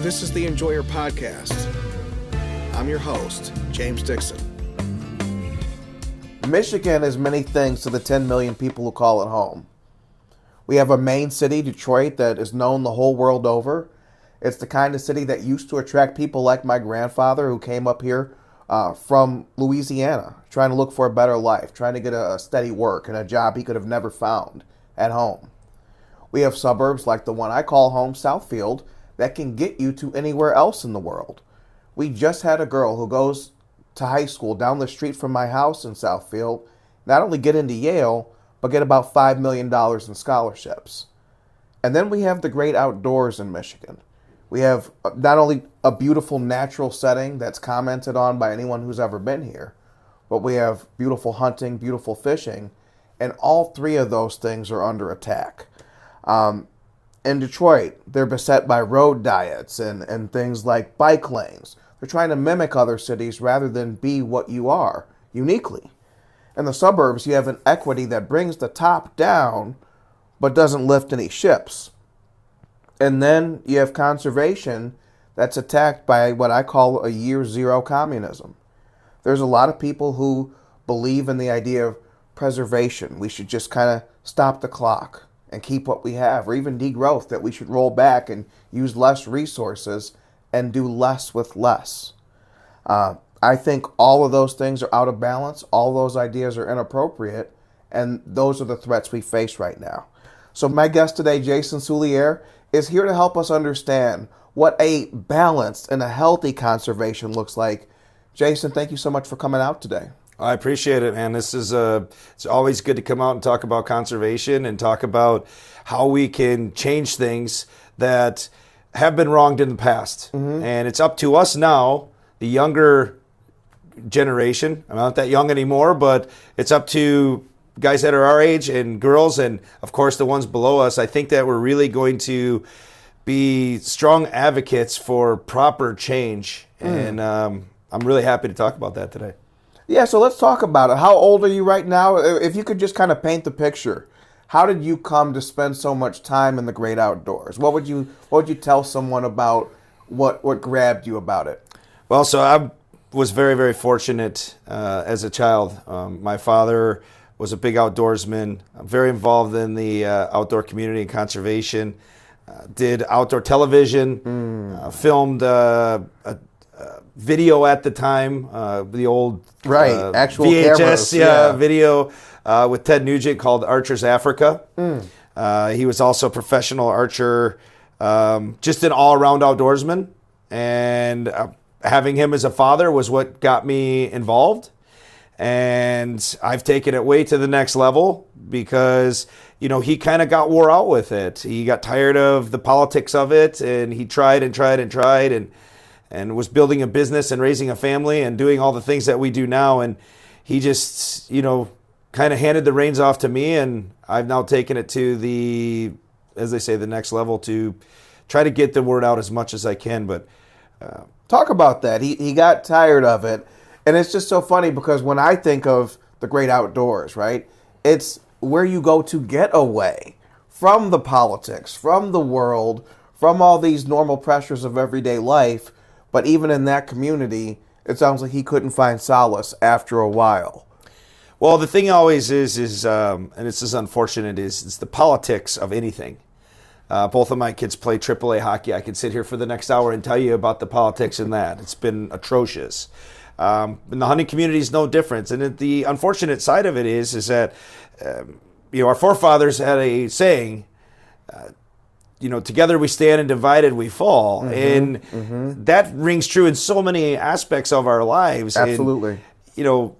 This is the Enjoyer Podcast. I'm your host, James Dickson. Michigan is many things to the 10 million people who call it home. We have a main city, Detroit, that is known the whole world over. It's the kind of city that used to attract people like my grandfather who came up here from Louisiana, trying to look for a better life, trying to get a steady work and a job he could have never found at home. We have suburbs like the one I call home, Southfield, that can get you to anywhere else in the world. We just had a girl who goes to high school down the street from my house in Southfield not only get into Yale, but get about $5 million in scholarships. And then we have the great outdoors in Michigan. We have not only a beautiful natural setting that's commented on by anyone who's ever been here, but we have beautiful hunting, beautiful fishing, and all three of those things are under attack. In Detroit, they're beset by road diets and things like bike lanes. They're trying to mimic other cities rather than be what you are, uniquely. In the suburbs, you have an equity that brings the top down, but doesn't lift any ships. And then you have conservation that's attacked by what I call a year zero communism. There's a lot of people who believe in the idea of preservation. We should just kind of stop the clock and keep what we have, or even degrowth, that we should roll back and use less resources and do less with less. I think all of those things are out of balance. All those ideas are inappropriate, and those are the threats we face right now. So my guest today, Jason Soulliere, is here to help us understand what a balanced and a healthy conservation looks like. Jason, thank you so much for coming out today. I appreciate it, man. This is it's always good to come out and talk about conservation and talk about how we can change things that have been wronged in the past. Mm-hmm. And it's up to us now, the younger generation. I'm not that young anymore, but it's up to guys that are our age and girls and, of course, the ones below us. I think that we're really going to be strong advocates for proper change. And I'm really happy to talk about that today. Yeah, so let's talk about it. How old are you right now? If you could just kind of paint the picture. How did you come to spend so much time in the great outdoors? What would you tell someone about what grabbed you about it? Well, so I was very, very fortunate as a child. My father was a big outdoorsman, very involved in the outdoor community and conservation, did outdoor television, filmed video at the time, the old actual VHS cameras, video with Ted Nugent called Archers Africa. He was also a professional archer, just an all-around outdoorsman, and having him as a father was what got me involved. And I've taken it way to the next level because, you know, he kind of got wore out with it. He got tired of the politics of it, and he tried and was building a business and raising a family and doing all the things that we do now. And he just, you know, kind of handed the reins off to me, and I've now taken it to the, as they say, the next level to try to get the word out as much as I can. But talk about that. He got tired of it. And it's just so funny because when I think of the great outdoors, right, it's where you go to get away from the politics, from the world, from all these normal pressures of everyday life. But even in that community, it sounds like he couldn't find solace after a while. Well, the thing always is and it's just unfortunate, it's the politics of anything. Both of my kids play AAA hockey. I could sit here for the next hour and tell you about the politics in that. It's been atrocious. And the hunting community is no different. And the unfortunate side of it is that, you know, our forefathers had a saying, you know, together we stand and divided we fall. And that rings true in so many aspects of our lives. Absolutely. And, you know,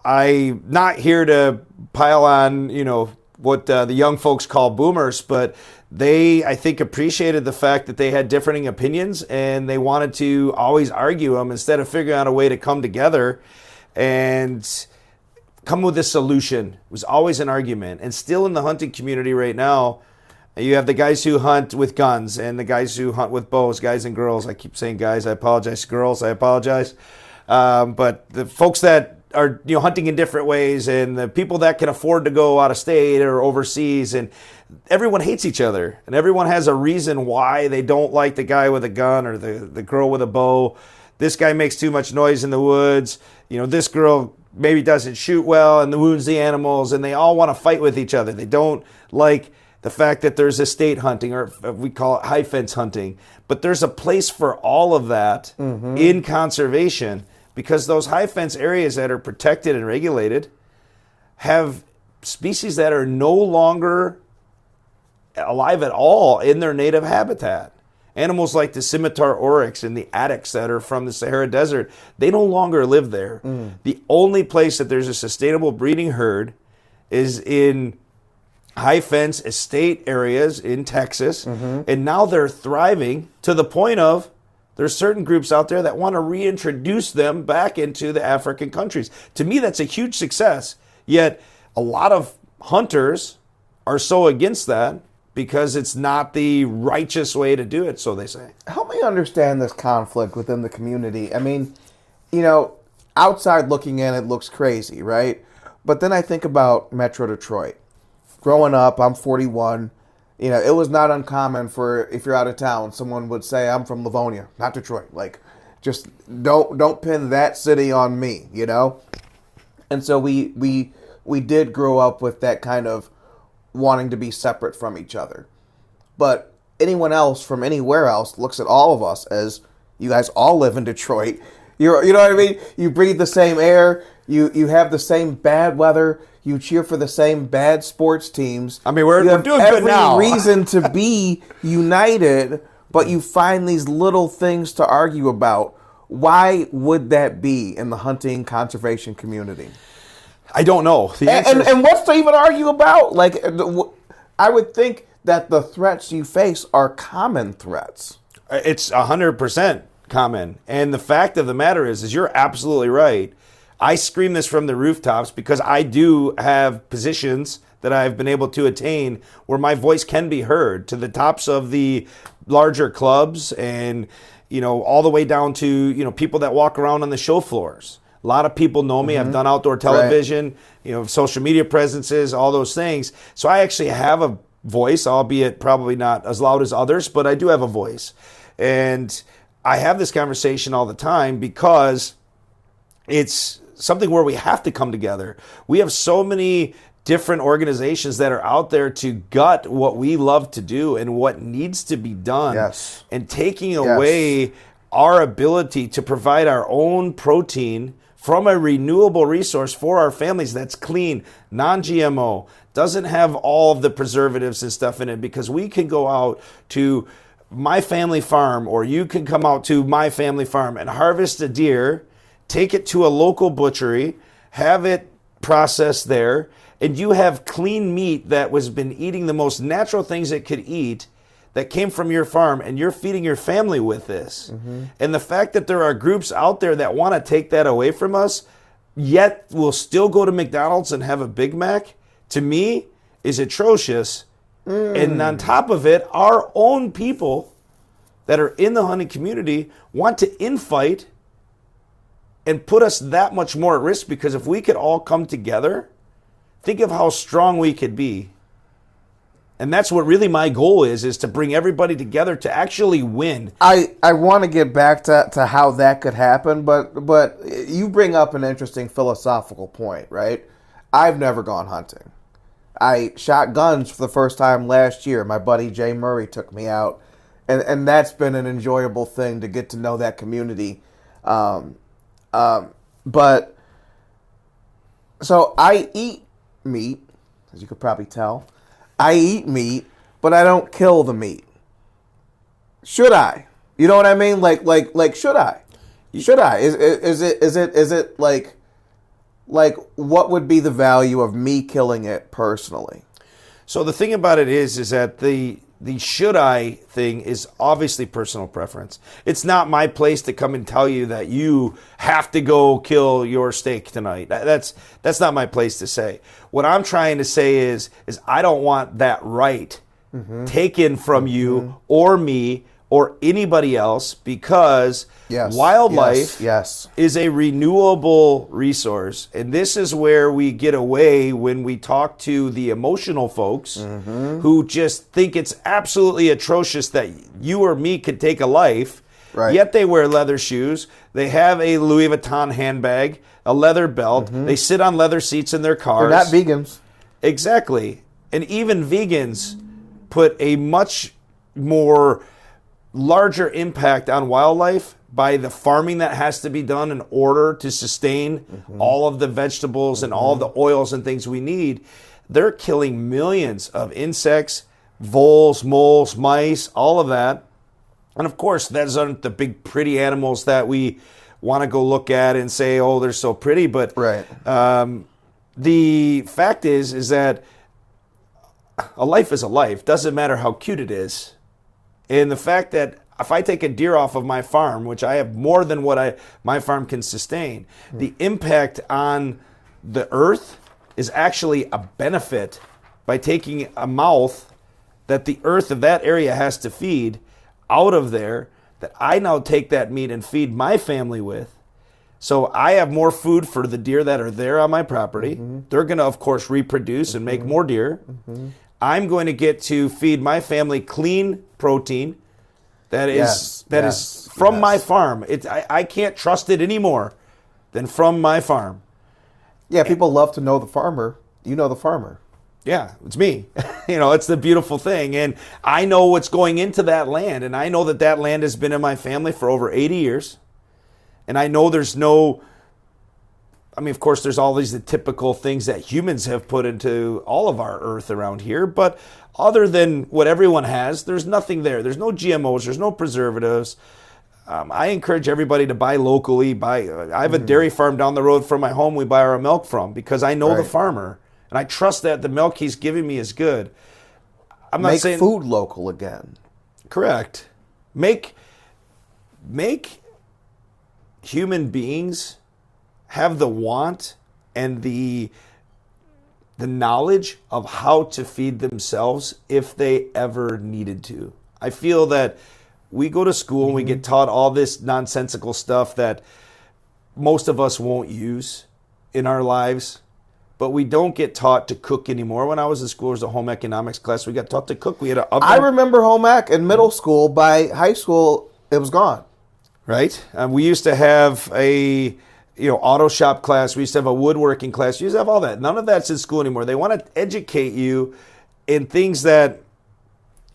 I'm not here to pile on, you know, what the young folks call boomers, but they, I think, appreciated the fact that they had differing opinions and they wanted to always argue them instead of figuring out a way to come together and come with a solution. It was always an argument. And still in the hunting community right now, you have the guys who hunt with guns and the guys who hunt with bows, guys and girls. I keep saying guys, I apologize. Girls, I apologize. But the folks that are hunting in different ways, and the people that can afford to go out of state or overseas, and everyone hates each other, and everyone has a reason why they don't like the guy with a gun or the girl with a bow. This guy makes too much noise in the woods. This girl maybe doesn't shoot well and wounds the animals, and they all want to fight with each other. They don't like the fact that there's estate hunting, or we call it high fence hunting. But there's a place for all of that in conservation, because those high fence areas that are protected and regulated have species that are no longer alive at all in their native habitat. Animals like the scimitar oryx and the addax that are from the Sahara Desert, they no longer live there. The only place that there's a sustainable breeding herd is in high fence estate areas in Texas. And now they're thriving to the point of there's certain groups out there that want to reintroduce them back into the African countries. To me, that's a huge success. Yet a lot of hunters are so against that because it's not the righteous way to do it, so they say. Help me understand this conflict within the community. I mean, outside looking in, it looks crazy, right? But then I think about Metro Detroit. Growing up, I'm 41. It was not uncommon for, if you're out of town, someone would say, I'm from Livonia, not Detroit. Like, just don't pin that city on me, And so we did grow up with that kind of wanting to be separate from each other. But anyone else from anywhere else looks at all of us as, you guys all live in Detroit. You know what I mean? You breathe the same air. You have the same bad weather. You cheer for the same bad sports teams. I mean, we're doing good now. Every reason to be united, but you find these little things to argue about. Why would that be in the hunting conservation community? I don't know. The answer and what's to even argue about? Like, I would think that the threats you face are common threats. It's 100% common. And the fact of the matter is you're absolutely right. I scream this from the rooftops because I do have positions that I've been able to attain where my voice can be heard to the tops of the larger clubs and, all the way down to, people that walk around on the show floors. A lot of people know me. I've done outdoor television, social media presences, all those things. So I actually have a voice, albeit probably not as loud as others, but I do have a voice. And I have this conversation all the time because it's something where we have to come together. We have so many different organizations that are out there to gut what we love to do and what needs to be done. Yes. And taking away our ability to provide our own protein from a renewable resource for our families that's clean, non-GMO, doesn't have all of the preservatives and stuff in it, because we can go out to my family farm, or you can come out to my family farm and harvest a deer, take it to a local butchery, have it processed there, and you have clean meat that was been eating the most natural things it could eat that came from your farm, and you're feeding your family with this. And the fact that there are groups out there that want to take that away from us, yet will still go to McDonald's and have a Big Mac, to me, is atrocious. And on top of it, our own people that are in the hunting community want to infight and put us that much more at risk, because if we could all come together, think of how strong we could be. And that's what really my goal is to bring everybody together to actually win. I want to get back to how that could happen, but you bring up an interesting philosophical point, right? I've never gone hunting. I shot guns for the first time last year. My buddy Jay Murray took me out, and that's been an enjoyable thing to get to know that community. But so I eat meat, as you could probably tell. I eat meat, but I don't kill the meat. Should I? You know what I mean? Like should I? Should I? Is it like what would be the value of me killing it personally? So the thing about it is that the should I thing is obviously personal preference. It's not my place to come and tell you that you have to go kill your steak tonight. That's not my place to say. What I'm trying to say is I don't want that right taken from you or me or anybody else, because Yes. wildlife Yes. is a renewable resource. And this is where we get away when we talk to the emotional folks who just think it's absolutely atrocious that you or me could take a life. Right. Yet they wear leather shoes. They have a Louis Vuitton handbag, a leather belt. They sit on leather seats in their cars. They're not vegans. Exactly. And even vegans put a much more larger impact on wildlife by the farming that has to be done in order to sustain all of the vegetables and all of the oils and things we need. They're killing millions of insects, voles, moles, mice, all of that. And of course, those aren't the big pretty animals that we want to go look at and say, oh, they're so pretty. But Right. The fact is that a life is a life. Doesn't matter how cute it is. And the fact that if I take a deer off of my farm, which I have more than what my farm can sustain, the impact on the earth is actually a benefit by taking a mouth that the earth of that area has to feed out of there, that I now take that meat and feed my family with. So I have more food for the deer that are there on my property. They're going to, of course, reproduce and make more deer. I'm going to get to feed my family clean protein that is from my farm. I can't trust it any more than from my farm. Yeah, people love to know the farmer. You know the farmer. Yeah, it's me. It's the beautiful thing. And I know what's going into that land. And I know that land has been in my family for over 80 years. And I know of course, there's all these typical things that humans have put into all of our earth around here. But other than what everyone has, there's nothing there. There's no GMOs. There's no preservatives. I encourage everybody to buy locally. I have a dairy farm down the road from my home we buy our milk from, because I know the farmer. And I trust that the milk he's giving me is good. I'm not saying food local again. Correct. Make human beings have the want and the knowledge of how to feed themselves if they ever needed to. I feel that we go to school and we get taught all this nonsensical stuff that most of us won't use in our lives, but we don't get taught to cook anymore. When I was in school, there was a home economics class. We got taught to cook. We had an oven. I remember home ec in middle school. By high school, it was gone. Right? We used to have a auto shop class. We used to have a woodworking class. We used to have all that. None of that's in school anymore. They want to educate you in things that,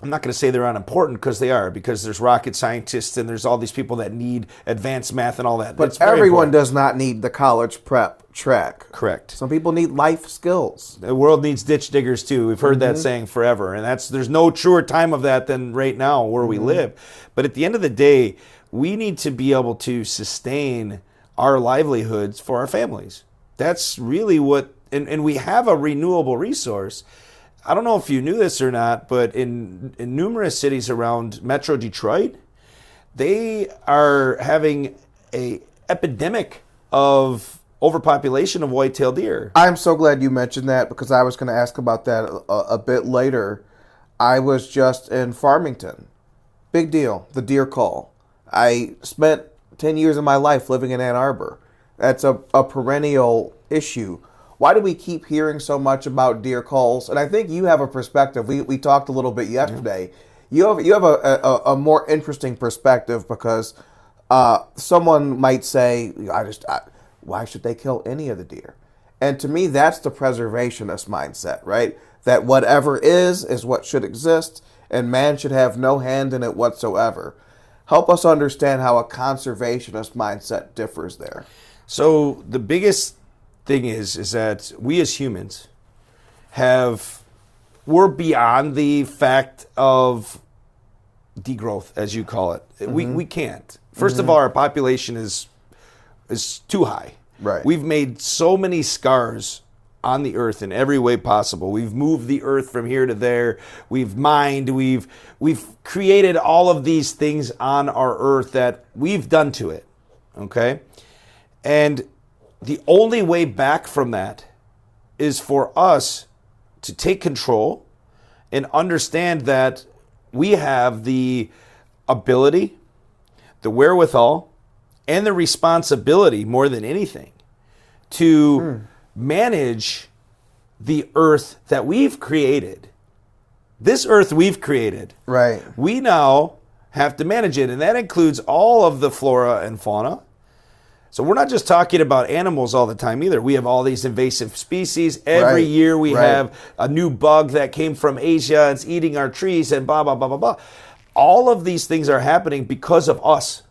I'm not going to say they're unimportant, because they are, because there's rocket scientists and there's all these people that need advanced math and all that. But everyone does not need the college prep track. Correct. Some people need life skills. The world needs ditch diggers too. We've heard that saying forever. And there's no truer time of that than right now where we live. But at the end of the day, we need to be able to sustain our livelihoods for our families. That's really what, and we have a renewable resource. I don't know if you knew this or not, but in numerous cities around Metro Detroit, they are having an epidemic of overpopulation of white-tailed deer. I'm so glad you mentioned that, because I was going to ask about that a bit later. I was just in Farmington. Big deal, the deer call. I spent 10 years of my life living in Ann Arbor. That's a perennial issue. Why do we keep hearing so much about deer calls? And I think you have a perspective. We talked a little bit yesterday. Yeah. You have a more interesting perspective, because someone might say, why should they kill any of the deer? And to me, that's the preservationist mindset, right? That whatever is what should exist, and man should have no hand in it whatsoever. Help us understand how a conservationist mindset differs there. So the biggest thing is that we as humans we're beyond the fact of degrowth, as you call it. We can't. First of all, our population is too high. Right. We've made so many scars on the earth in every way possible. We've moved the earth from here to there. We've mined. We've created all of these things on our earth that we've done to it. Okay? And the only way back from that is for us to take control and understand that we have the ability, the wherewithal, and the responsibility more than anything to manage the earth that we've created. This earth we've created. Right. We now have to manage it, and that includes all of the flora and fauna. So we're not just talking about animals all the time either. We have all these invasive species. Every year we have a new bug that came from Asia and it's eating our trees and blah, blah, blah, blah, blah. All of these things are happening because of us.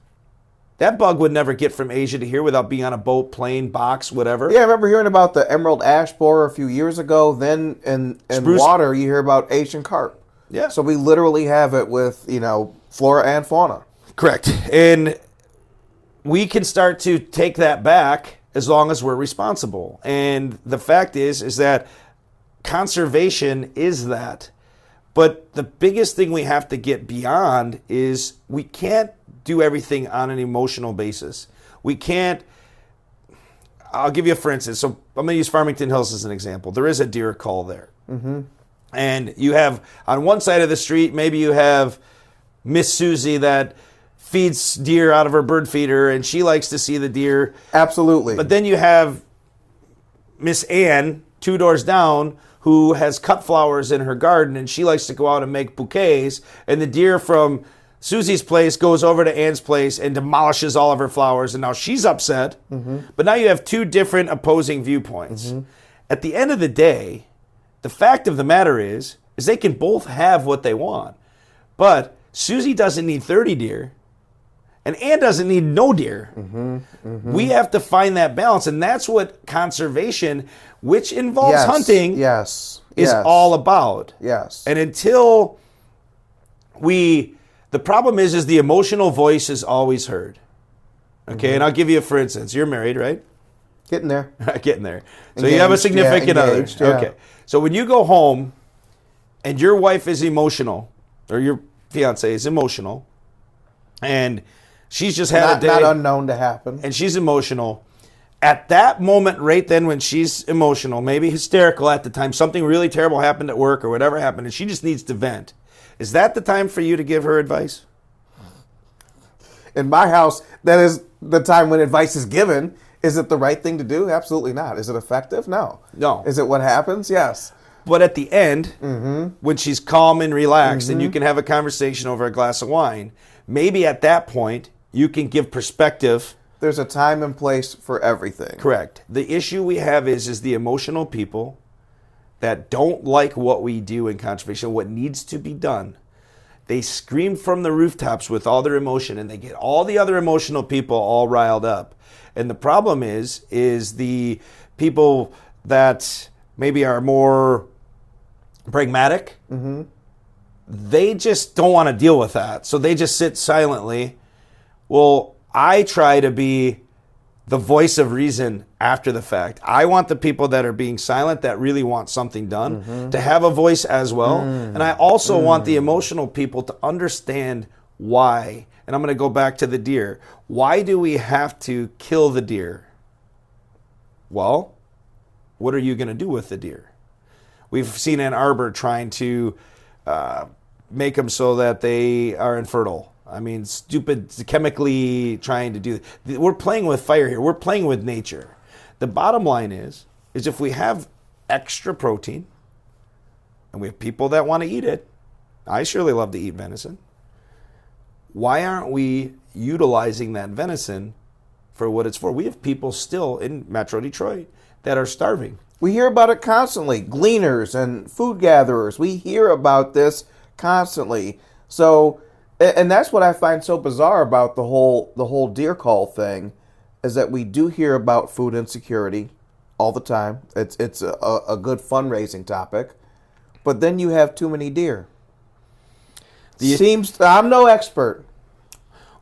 That bug would never get from Asia to here without being on a boat, plane, box, whatever. Yeah, I remember hearing about the emerald ash borer a few years ago. Then in water, you hear about Asian carp. Yeah. So we literally have it with, flora and fauna. Correct. And we can start to take that back as long as we're responsible. And the fact is that conservation is that. But the biggest thing we have to get beyond is we can't do everything on an emotional basis. We can't. I'll give you a for instance. So I'm going to use Farmington Hills as an example. There is a deer call there. Mm-hmm. And you have, on one side of the street, maybe you have Miss Susie that feeds deer out of her bird feeder, and she likes to see the deer. Absolutely. But then you have Miss Ann, 2 doors down, who has cut flowers in her garden, and she likes to go out and make bouquets, and the deer from Susie's place goes over to Ann's place and demolishes all of her flowers, and now she's upset. Mm-hmm. But now you have 2 different opposing viewpoints. Mm-hmm. At the end of the day, the fact of the matter is they can both have what they want. But Susie doesn't need 30 deer, and Ann doesn't need no deer. Mm-hmm. Mm-hmm. We have to find that balance, and that's what conservation, which involves hunting, is all about. Yes. And until the problem is the emotional voice is always heard. Okay, and I'll give you a for instance. You're married, right? Getting there. Getting there. So you have a significant other. Yeah. Okay. So when you go home and your wife is emotional, or your fiance is emotional, and she's just had a day. Not unknown to happen. And she's emotional. At that moment, right then, when she's emotional, maybe hysterical at the time, something really terrible happened at work or whatever happened, and she just needs to vent. Is that the time for you to give her advice? In my house, that is the time when advice is given. Is it the right thing to do? Absolutely not. Is it effective? No. No. Is it what happens? Yes. But at the end, when she's calm and relaxed and you can have a conversation over a glass of wine, maybe at that point you can give perspective. There's a time and place for everything. Correct. The issue we have is the emotional people that don't like what we do in conservation, what needs to be done. They scream from the rooftops with all their emotion, and they get all the other emotional people all riled up. And the problem is the people that maybe are more pragmatic, they just don't want to deal with that. So they just sit silently. Well, I try to be the voice of reason after the fact. I want the people that are being silent, that really want something done, to have a voice as well. And I also want the emotional people to understand why. And I'm going to go back to the deer. Why do we have to kill the deer? Well, what are you going to do with the deer? We've seen Ann Arbor trying to make them so that they are infertile. I mean, stupid, chemically trying to do. We're playing with fire here. We're playing with nature. The bottom line is if we have extra protein, and we have people that want to eat it, I surely love to eat venison. Why aren't we utilizing that venison for what it's for? We have people still in Metro Detroit that are starving. We hear about it constantly. Gleaners and food gatherers. We hear about this constantly. So. And that's what I find so bizarre about the whole deer call thing, is that we do hear about food insecurity all the time. It's a good fundraising topic, but then you have too many deer. I'm no expert.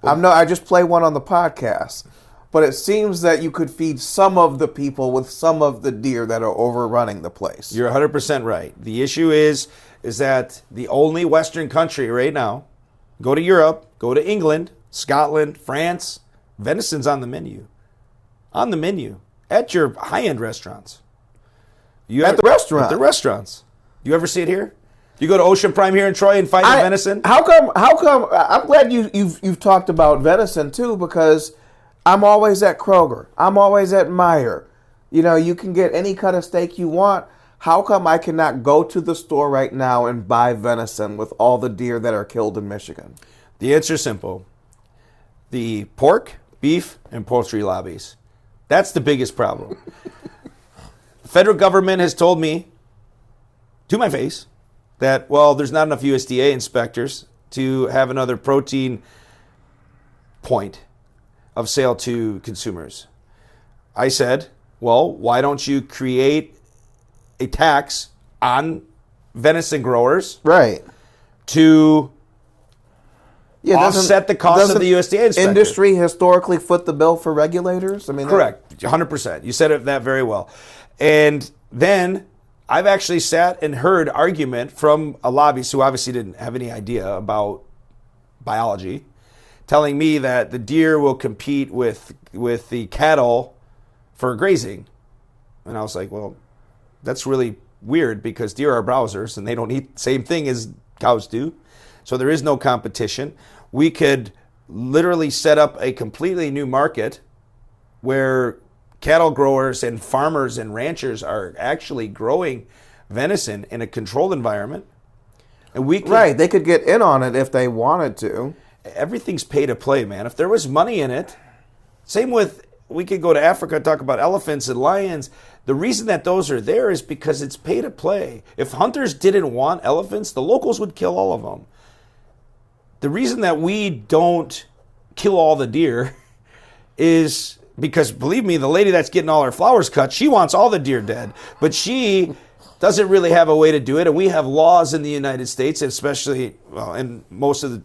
I just play one on the podcast, but it seems that you could feed some of the people with some of the deer that are overrunning the place. You're 100% right. The issue is that the only Western country right now. Go to Europe, go to England, Scotland, France. Venison's on the menu. On the menu. At your high-end restaurants. At the restaurant? At the restaurants. You ever see it here? You go to Ocean Prime here in Troy and find the venison? How come? I'm glad you've talked about venison too, because I'm always at Kroger. I'm always at Meijer. You know, you can get any cut of steak you want. How come I cannot go to the store right now and buy venison with all the deer that are killed in Michigan? The answer is simple. The pork, beef, and poultry lobbies. That's the biggest problem. The federal government has told me, to my face, that, well, there's not enough USDA inspectors to have another protein point of sale to consumers. I said, well, why don't you create a tax on venison growers, right, to offset the cost of the USDA inspector? Industry historically foot the bill for regulators? I mean, correct, 100%. You said that very well. And then I've actually sat and heard argument from a lobbyist who obviously didn't have any idea about biology, telling me that the deer will compete with the cattle for grazing. And I was like, well, that's really weird, because deer are browsers and they don't eat the same thing as cows do. So there is no competition. We could literally set up a completely new market where cattle growers and farmers and ranchers are actually growing venison in a controlled environment. And we could, they could get in on it if they wanted to. Everything's pay to play, man. If there was money in it, same with, we could go to Africa and talk about elephants and lions. The reason that those are there is because it's pay to play. If hunters didn't want elephants, the locals would kill all of them. The reason that we don't kill all the deer is because, believe me, the lady that's getting all her flowers cut, she wants all the deer dead. But she doesn't really have a way to do it. And we have laws in the United States, especially in most of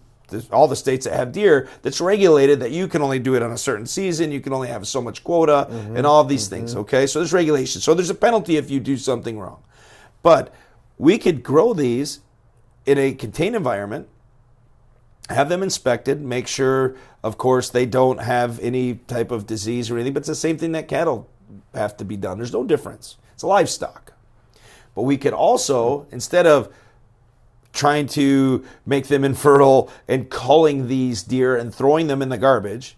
all the states that have deer, that's regulated that you can only do it on a certain season, you can only have so much quota, and all of these things, okay? So there's regulations. So there's a penalty if you do something wrong. But we could grow these in a contained environment, have them inspected, make sure, of course, they don't have any type of disease or anything, but it's the same thing that cattle have to be done. There's no difference. It's livestock. But we could also, instead of trying to make them infertile and culling these deer and throwing them in the garbage.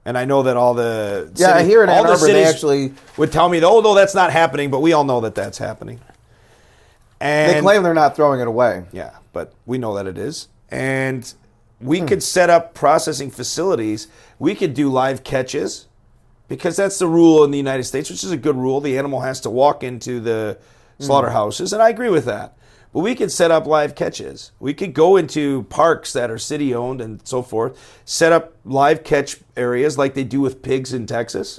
And I know that all the here in Ann Arbor, they actually would tell me, oh, no, that's not happening, but we all know that that's happening. And they claim they're not throwing it away. Yeah, but we know that it is. And we could set up processing facilities. We could do live catches, because that's the rule in the United States, which is a good rule. The animal has to walk into the slaughterhouses, and I agree with that. But we could set up live catches. We could go into parks that are city-owned and so forth, set up live catch areas like they do with pigs in Texas,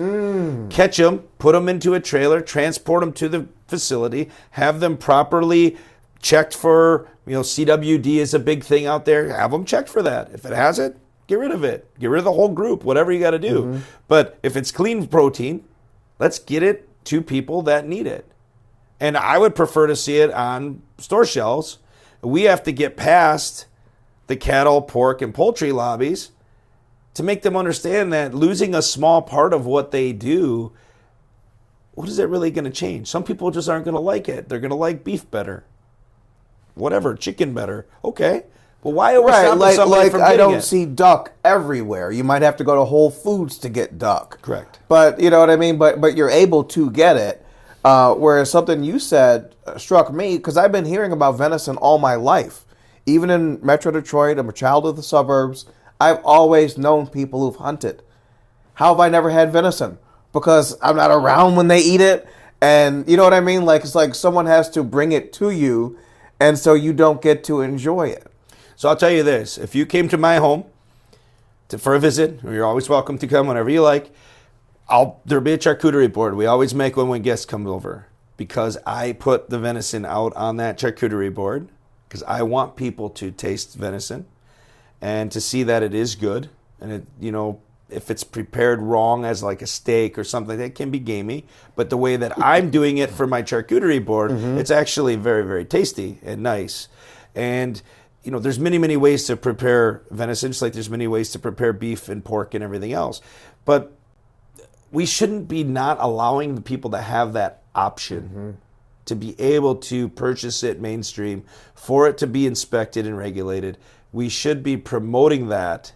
catch them, put them into a trailer, transport them to the facility, have them properly checked for, CWD is a big thing out there. Have them checked for that. If it has it, get rid of it. Get rid of the whole group, whatever you got to do. But if it's clean protein, let's get it to people that need it. And I would prefer to see it on store shelves. We have to get past the cattle, pork, and poultry lobbies to make them understand that losing a small part of what they do, what is it really going to change? Some people just aren't going to like it. They're going to like beef better. Whatever, chicken better. Okay. But why are we stopping somebody from getting it? I don't see duck everywhere. You might have to go to Whole Foods to get duck. Correct. But you know what I mean? But you're able to get it. Whereas something you said struck me, because I've been hearing about venison all my life. Even in Metro Detroit, I'm a child of the suburbs. I've always known people who've hunted. How have I never had venison? Because I'm not around when they eat it. And you know what I mean? Like, it's like someone has to bring it to you, and so you don't get to enjoy it. So I'll tell you this. If you came to my home for a visit, you're always welcome to come whenever you like, there'll be a charcuterie board. We always make one when guests come over, because I put the venison out on that charcuterie board because I want people to taste venison and to see that it is good. And it, if it's prepared wrong as like a steak or something, that can be gamey. But the way that I'm doing it for my charcuterie board, it's actually very, very tasty and nice. And there's many, many ways to prepare venison, just like there's many ways to prepare beef and pork and everything else. But we shouldn't be not allowing the people to have that option. to be able to purchase it mainstream, for it to be inspected and regulated. We should be promoting that.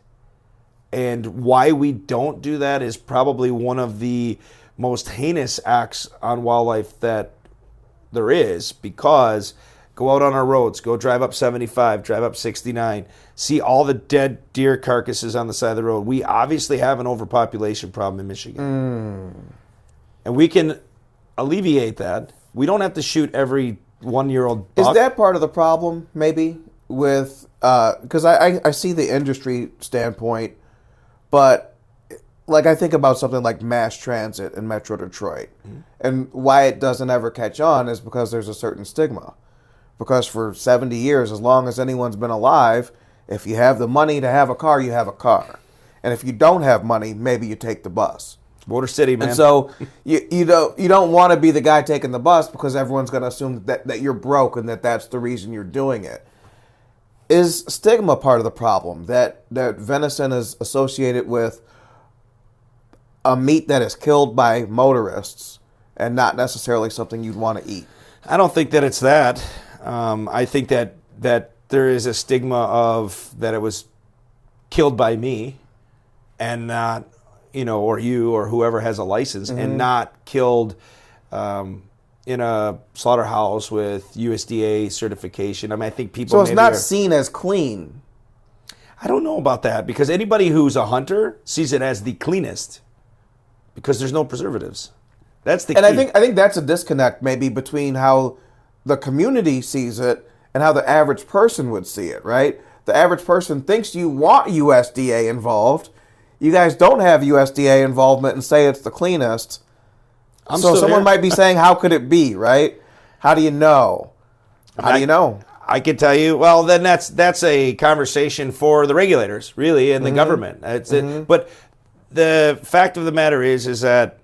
And why we don't do that is probably one of the most heinous acts on wildlife that there is, because go out on our roads, go drive up 75, drive up 69, see all the dead deer carcasses on the side of the road. We obviously have an overpopulation problem in Michigan. And we can alleviate that. We don't have to shoot every 1-year-old buck. Is that part of the problem, maybe, with, because I see the industry standpoint, but like I think about something like mass transit in Metro Detroit, and why it doesn't ever catch on is because there's a certain stigma. Because for 70 years, as long as anyone's been alive, if you have the money to have a car, you have a car. And if you don't have money, maybe you take the bus. Motor City, man. And so you don't want to be the guy taking the bus, because everyone's going to assume that you're broke and that's the reason you're doing it. Is stigma part of the problem, that venison is associated with a meat that is killed by motorists and not necessarily something you'd want to eat? I don't think that it's that. I think that there is a stigma of that it was killed by me and not, or you or whoever has a license, and not killed in a slaughterhouse with USDA certification. I mean, I think people. So it's not seen as clean. I don't know about that, because anybody who's a hunter sees it as the cleanest, because there's no preservatives. That's the key. And I think that's a disconnect maybe between how the community sees it and how the average person would see it, right? The average person thinks you want USDA involved. You guys don't have USDA involvement and say it's the cleanest. So someone might be saying, how could it be, right? How do you know? How do you know? I could tell you, well, then that's a conversation for the regulators, really, and the government. That's it. But the fact of the matter is that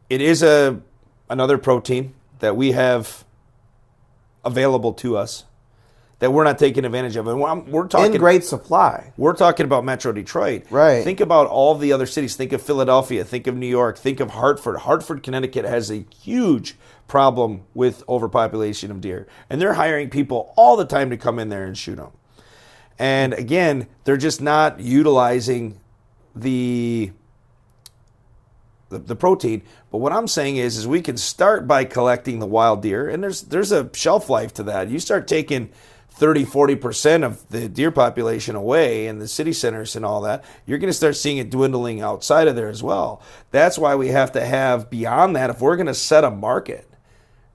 it is another protein that we have available to us that we're not taking advantage of. And we're talking in great supply. We're talking about Metro Detroit. Right. Think about all the other cities. Think of Philadelphia. Think of New York. Think of Hartford. Hartford, Connecticut has a huge problem with overpopulation of deer. And they're hiring people all the time to come in there and shoot them. And again, they're just not utilizing the protein. But what I'm saying is we can start by collecting the wild deer, and there's a shelf life to that. You start taking 30-40% of the deer population away in the city centers and all that, you're going to start seeing it dwindling outside of there as well. That's why we have to have, beyond that, if we're going to set a market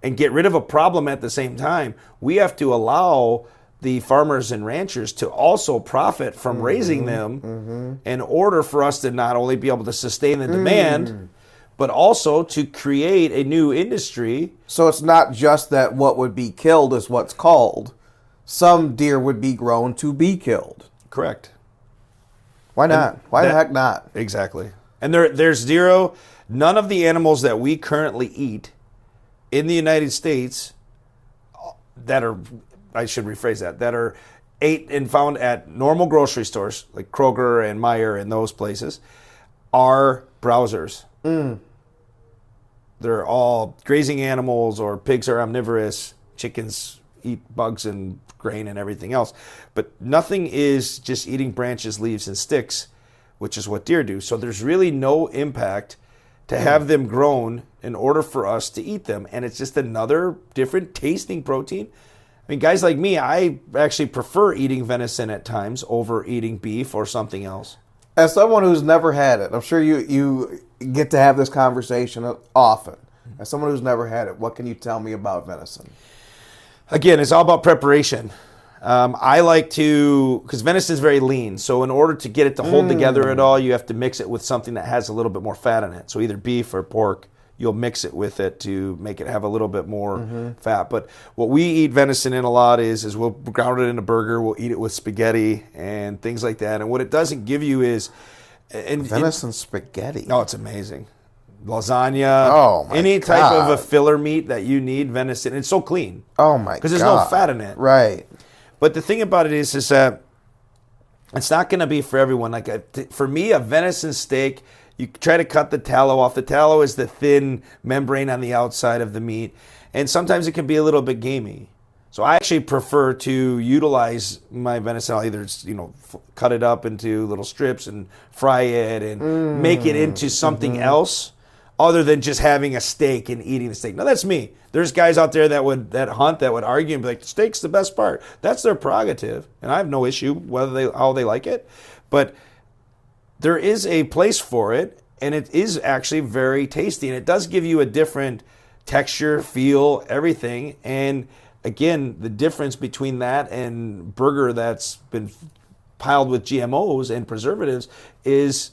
and get rid of a problem at the same time, we have to allow the farmers and ranchers to also profit from raising them in order for us to not only be able to sustain the demand, but also to create a new industry. So it's not just that what would be killed is what's called. Some deer would be grown to be killed. Correct. Why not? Why the heck not? Exactly. And there's zero, none of the animals that we currently eat in the United States that are, I should rephrase that are ate and found at normal grocery stores like Kroger and Meijer and those places are browsers. They're all grazing animals, or pigs are omnivorous, chickens eat bugs and grain and everything else. But nothing is just eating branches, leaves, and sticks, which is what deer do. So there's really no impact to have them grown in order for us to eat them. And it's just another different tasting protein. I mean, guys like me, I actually prefer eating venison at times over eating beef or something else. As someone who's never had it, I'm sure you get to have this conversation often. As someone who's never had it, what can you tell me about venison? Again, it's all about preparation. I like to, because venison is very lean, so in order to get it to hold together at all, you have to mix it with something that has a little bit more fat in it. So either beef or pork, you'll mix it with it to make it have a little bit more fat. But what we eat venison in a lot is we'll ground it in a burger, we'll eat it with spaghetti and things like that. And what it doesn't give you is... venison spaghetti. Oh, it's amazing. Lasagna, any type of a filler meat that you need, venison. It's so clean. Oh my god. Because there's no fat in it. Right. But the thing about it is that it's not going to be for everyone. Like for me, a venison steak, you try to cut the tallow off. The tallow is the thin membrane on the outside of the meat. And sometimes it can be a little bit gamey. So I actually prefer to utilize my venison. I'll either, cut it up into little strips and fry it and make it into something else other than just having a steak and eating the steak. Now, that's me. There's guys out there that would argue and be like, the steak's the best part. That's their prerogative, and I have no issue how they like it. But there is a place for it, and it is actually very tasty, and it does give you a different texture, feel, everything. And again, the difference between that and burger that's been piled with GMOs and preservatives is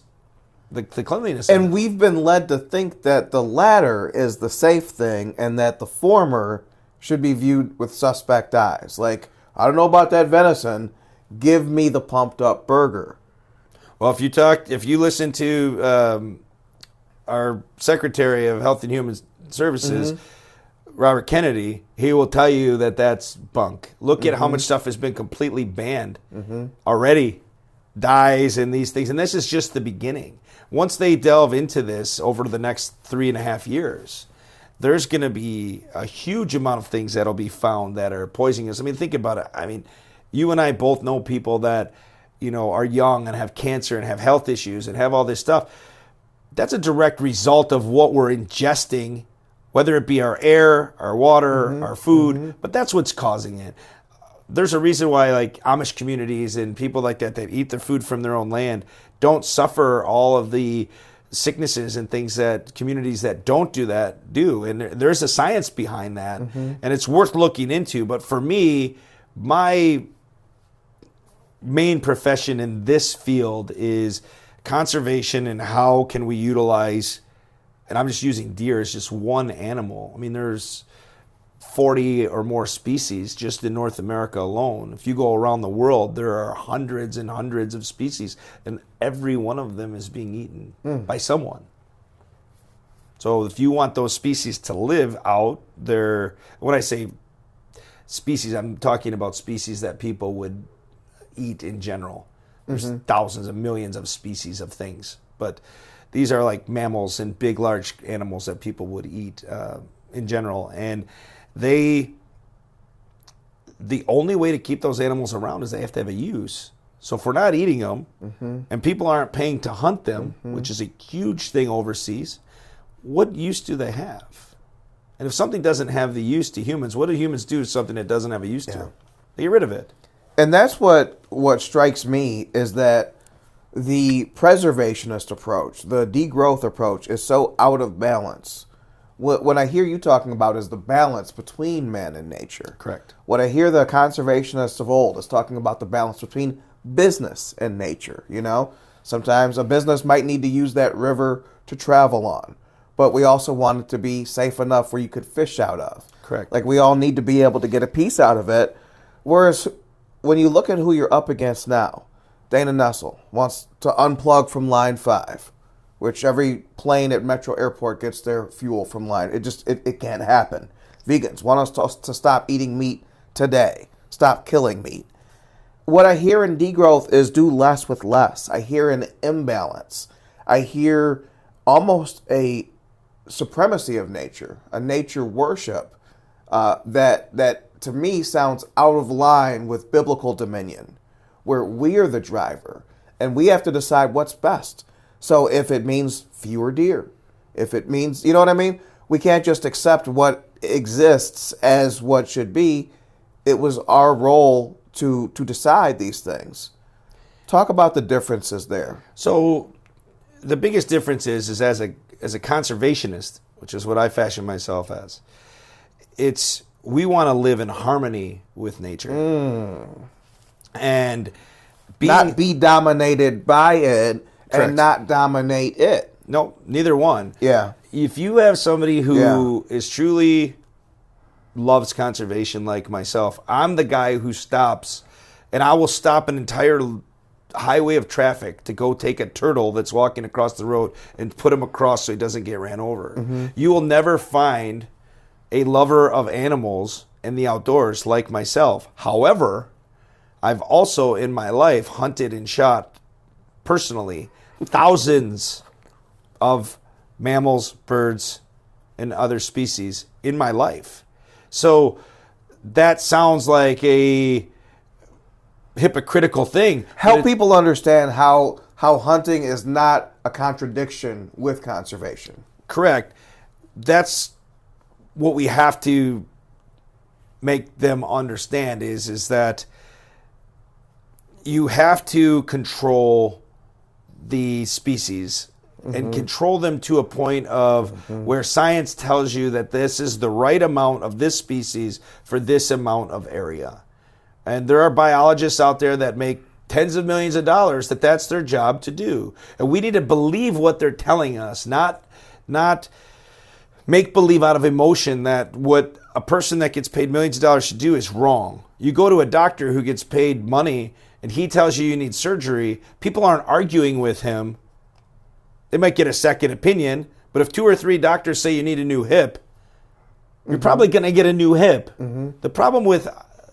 the cleanliness. And we've been led to think that the latter is the safe thing and that the former should be viewed with suspect eyes. Like, I don't know about that venison. Give me the pumped up burger. Well, if you listen to our Secretary of Health and Human Services, Robert Kennedy, he will tell you that that's bunk. Look at how much stuff has been completely banned already. Dyes and these things. And this is just the beginning. Once they delve into this over the next 3.5 years, there's going to be a huge amount of things that'll be found that are poisonous. I mean, think about it. I mean, you and I both know people that, are young and have cancer and have health issues and have all this stuff. That's a direct result of what we're ingesting, whether it be our air, our water, our food, but that's what's causing it. There's a reason why like Amish communities and people like that eat their food from their own land don't suffer all of the sicknesses and things that communities that don't do that do. And there's a science behind that, and it's worth looking into. But for me, my main profession in this field is conservation and how can we utilize, and I'm just using deer as just one animal. I mean, there's 40 or more species just in North America alone. If you go around the world, there are hundreds and hundreds of species, and every one of them is being eaten by someone. So if you want those species to live out there, when I say species, I'm talking about species that people would eat in general. There's thousands of millions of species of things, but these are like mammals and big, large animals that people would eat in general. And the only way to keep those animals around is they have to have a use. So if we're not eating them and people aren't paying to hunt them, which is a huge thing overseas, what use do they have? And if something doesn't have the use to humans, what do humans do to something that doesn't have a use to? They get rid of it. And that's what strikes me is that the preservationist approach, the degrowth approach, is so out of balance. What I hear you talking about is the balance between man and nature. Correct. What I hear the conservationists of old is talking about the balance between business and nature. Sometimes a business might need to use that river to travel on, but we also want it to be safe enough where you could fish out of. Correct. Like we all need to be able to get a piece out of it. Whereas when you look at who you're up against now, Dana Nessel wants to unplug from Line 5, which every plane at Metro Airport gets their fuel from Line. It can't happen. Vegans want us to stop eating meat today. Stop killing meat. What I hear in degrowth is do less with less. I hear an imbalance. I hear almost a supremacy of nature, a nature worship that to me sounds out of line with biblical dominion, where we are the driver and we have to decide what's best. So if it means fewer deer, if it means, you know what I mean? We can't just accept what exists as what should be. It was our role to decide these things. Talk about the differences there. So the biggest difference is as a conservationist, which is what I fashion myself as, we want to live in harmony with nature. And not be dominated by it. Correct. And not dominate it. No, neither one. Yeah. If you have somebody who is truly loves conservation like myself, I'm the guy who stops, and I will stop an entire highway of traffic to go take a turtle that's walking across the road and put him across so he doesn't get ran over. You will never find a lover of animals in the outdoors like myself. However, I've also in my life hunted and shot personally thousands of mammals, birds, and other species in my life. So that sounds like a hypocritical thing. Help people understand how hunting is not a contradiction with conservation. Correct. That's what we have to make them understand is that you have to control the species and control them to a point of where science tells you that this is the right amount of this species for this amount of area. And there are biologists out there that make tens of millions of dollars that's their job to do. And we need to believe what they're telling us, not make believe out of emotion that what a person that gets paid millions of dollars should do is wrong. You go to a doctor who gets paid money and he tells you need surgery, people aren't arguing with him. They might get a second opinion, but if 2 or 3 doctors say you need a new hip, you're probably going to get a new hip. The problem with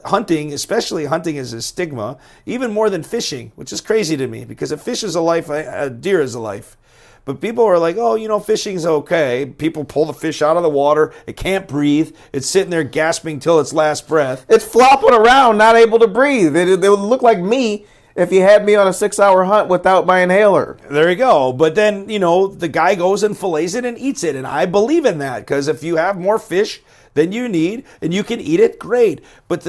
hunting, especially hunting is a stigma, even more than fishing, which is crazy to me because a fish is a life, a deer is a life. But people are like, oh, fishing's okay. People pull the fish out of the water. It can't breathe. It's sitting there gasping till its last breath. It's flopping around, not able to breathe. It would look like me if you had me on a 6-hour hunt without my inhaler. There you go. But then, the guy goes and fillets it and eats it. And I believe in that because if you have more fish than you need and you can eat it, great. But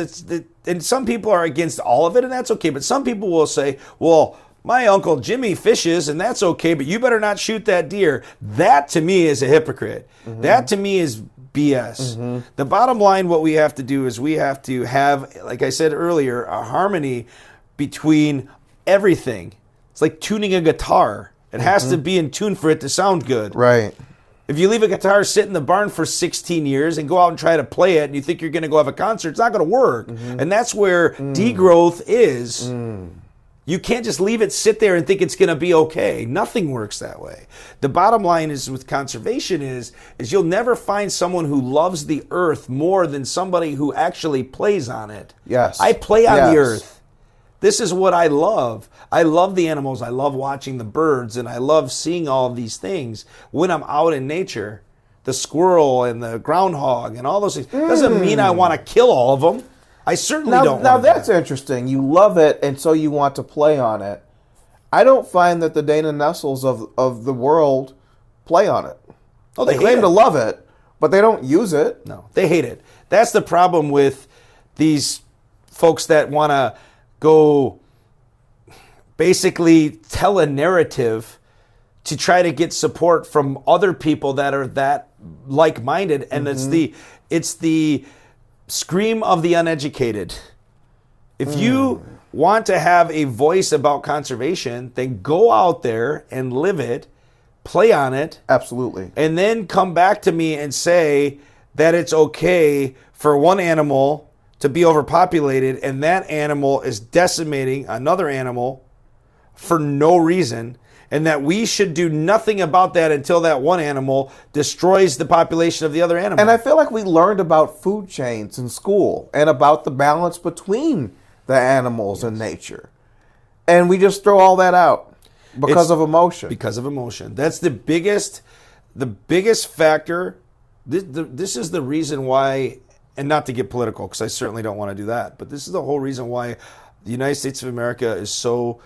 and some people are against all of it, and that's okay. But some people will say, well, my Uncle Jimmy fishes, and that's okay, but you better not shoot that deer. That, to me, is a hypocrite. That, to me, is BS. The bottom line, what we have to do is we have to have, like I said earlier, a harmony between everything. It's like tuning a guitar. It has to be in tune for it to sound good. Right. If you leave a guitar sit in the barn for 16 years and go out and try to play it and you think you're going to go have a concert, it's not going to work. And that's where degrowth is. You can't just leave it sit there and think it's going to be okay. Nothing works that way. The bottom line is with conservation is you'll never find someone who loves the earth more than somebody who actually plays on it. Yes. I play on the earth. This is what I love. I love the animals. I love watching the birds, and I love seeing all of these things when I'm out in nature. The squirrel and the groundhog and all those things. Doesn't mean I want to kill all of them. I certainly don't. Now that's interesting. You love it, and so you want to play on it. I don't find that the Dana Nessels of the world play on it. Oh, they claim to love it, but they don't use it. No, they hate it. That's the problem with these folks that want to go basically tell a narrative to try to get support from other people that are that like-minded, and it's the scream of the uneducated. If you want to have a voice about conservation, then go out there and live it, play on it. Absolutely. And then come back to me and say that it's okay for one animal to be overpopulated and that animal is decimating another animal for no reason, and that we should do nothing about that until that one animal destroys the population of the other animal. And I feel like we learned about food chains in school and about the balance between the animals and nature. And we just throw all that out because of emotion. Because of emotion. That's the biggest factor. This is the reason why, and not to get political because I certainly don't want to do that, but this is the whole reason why the United States of America is so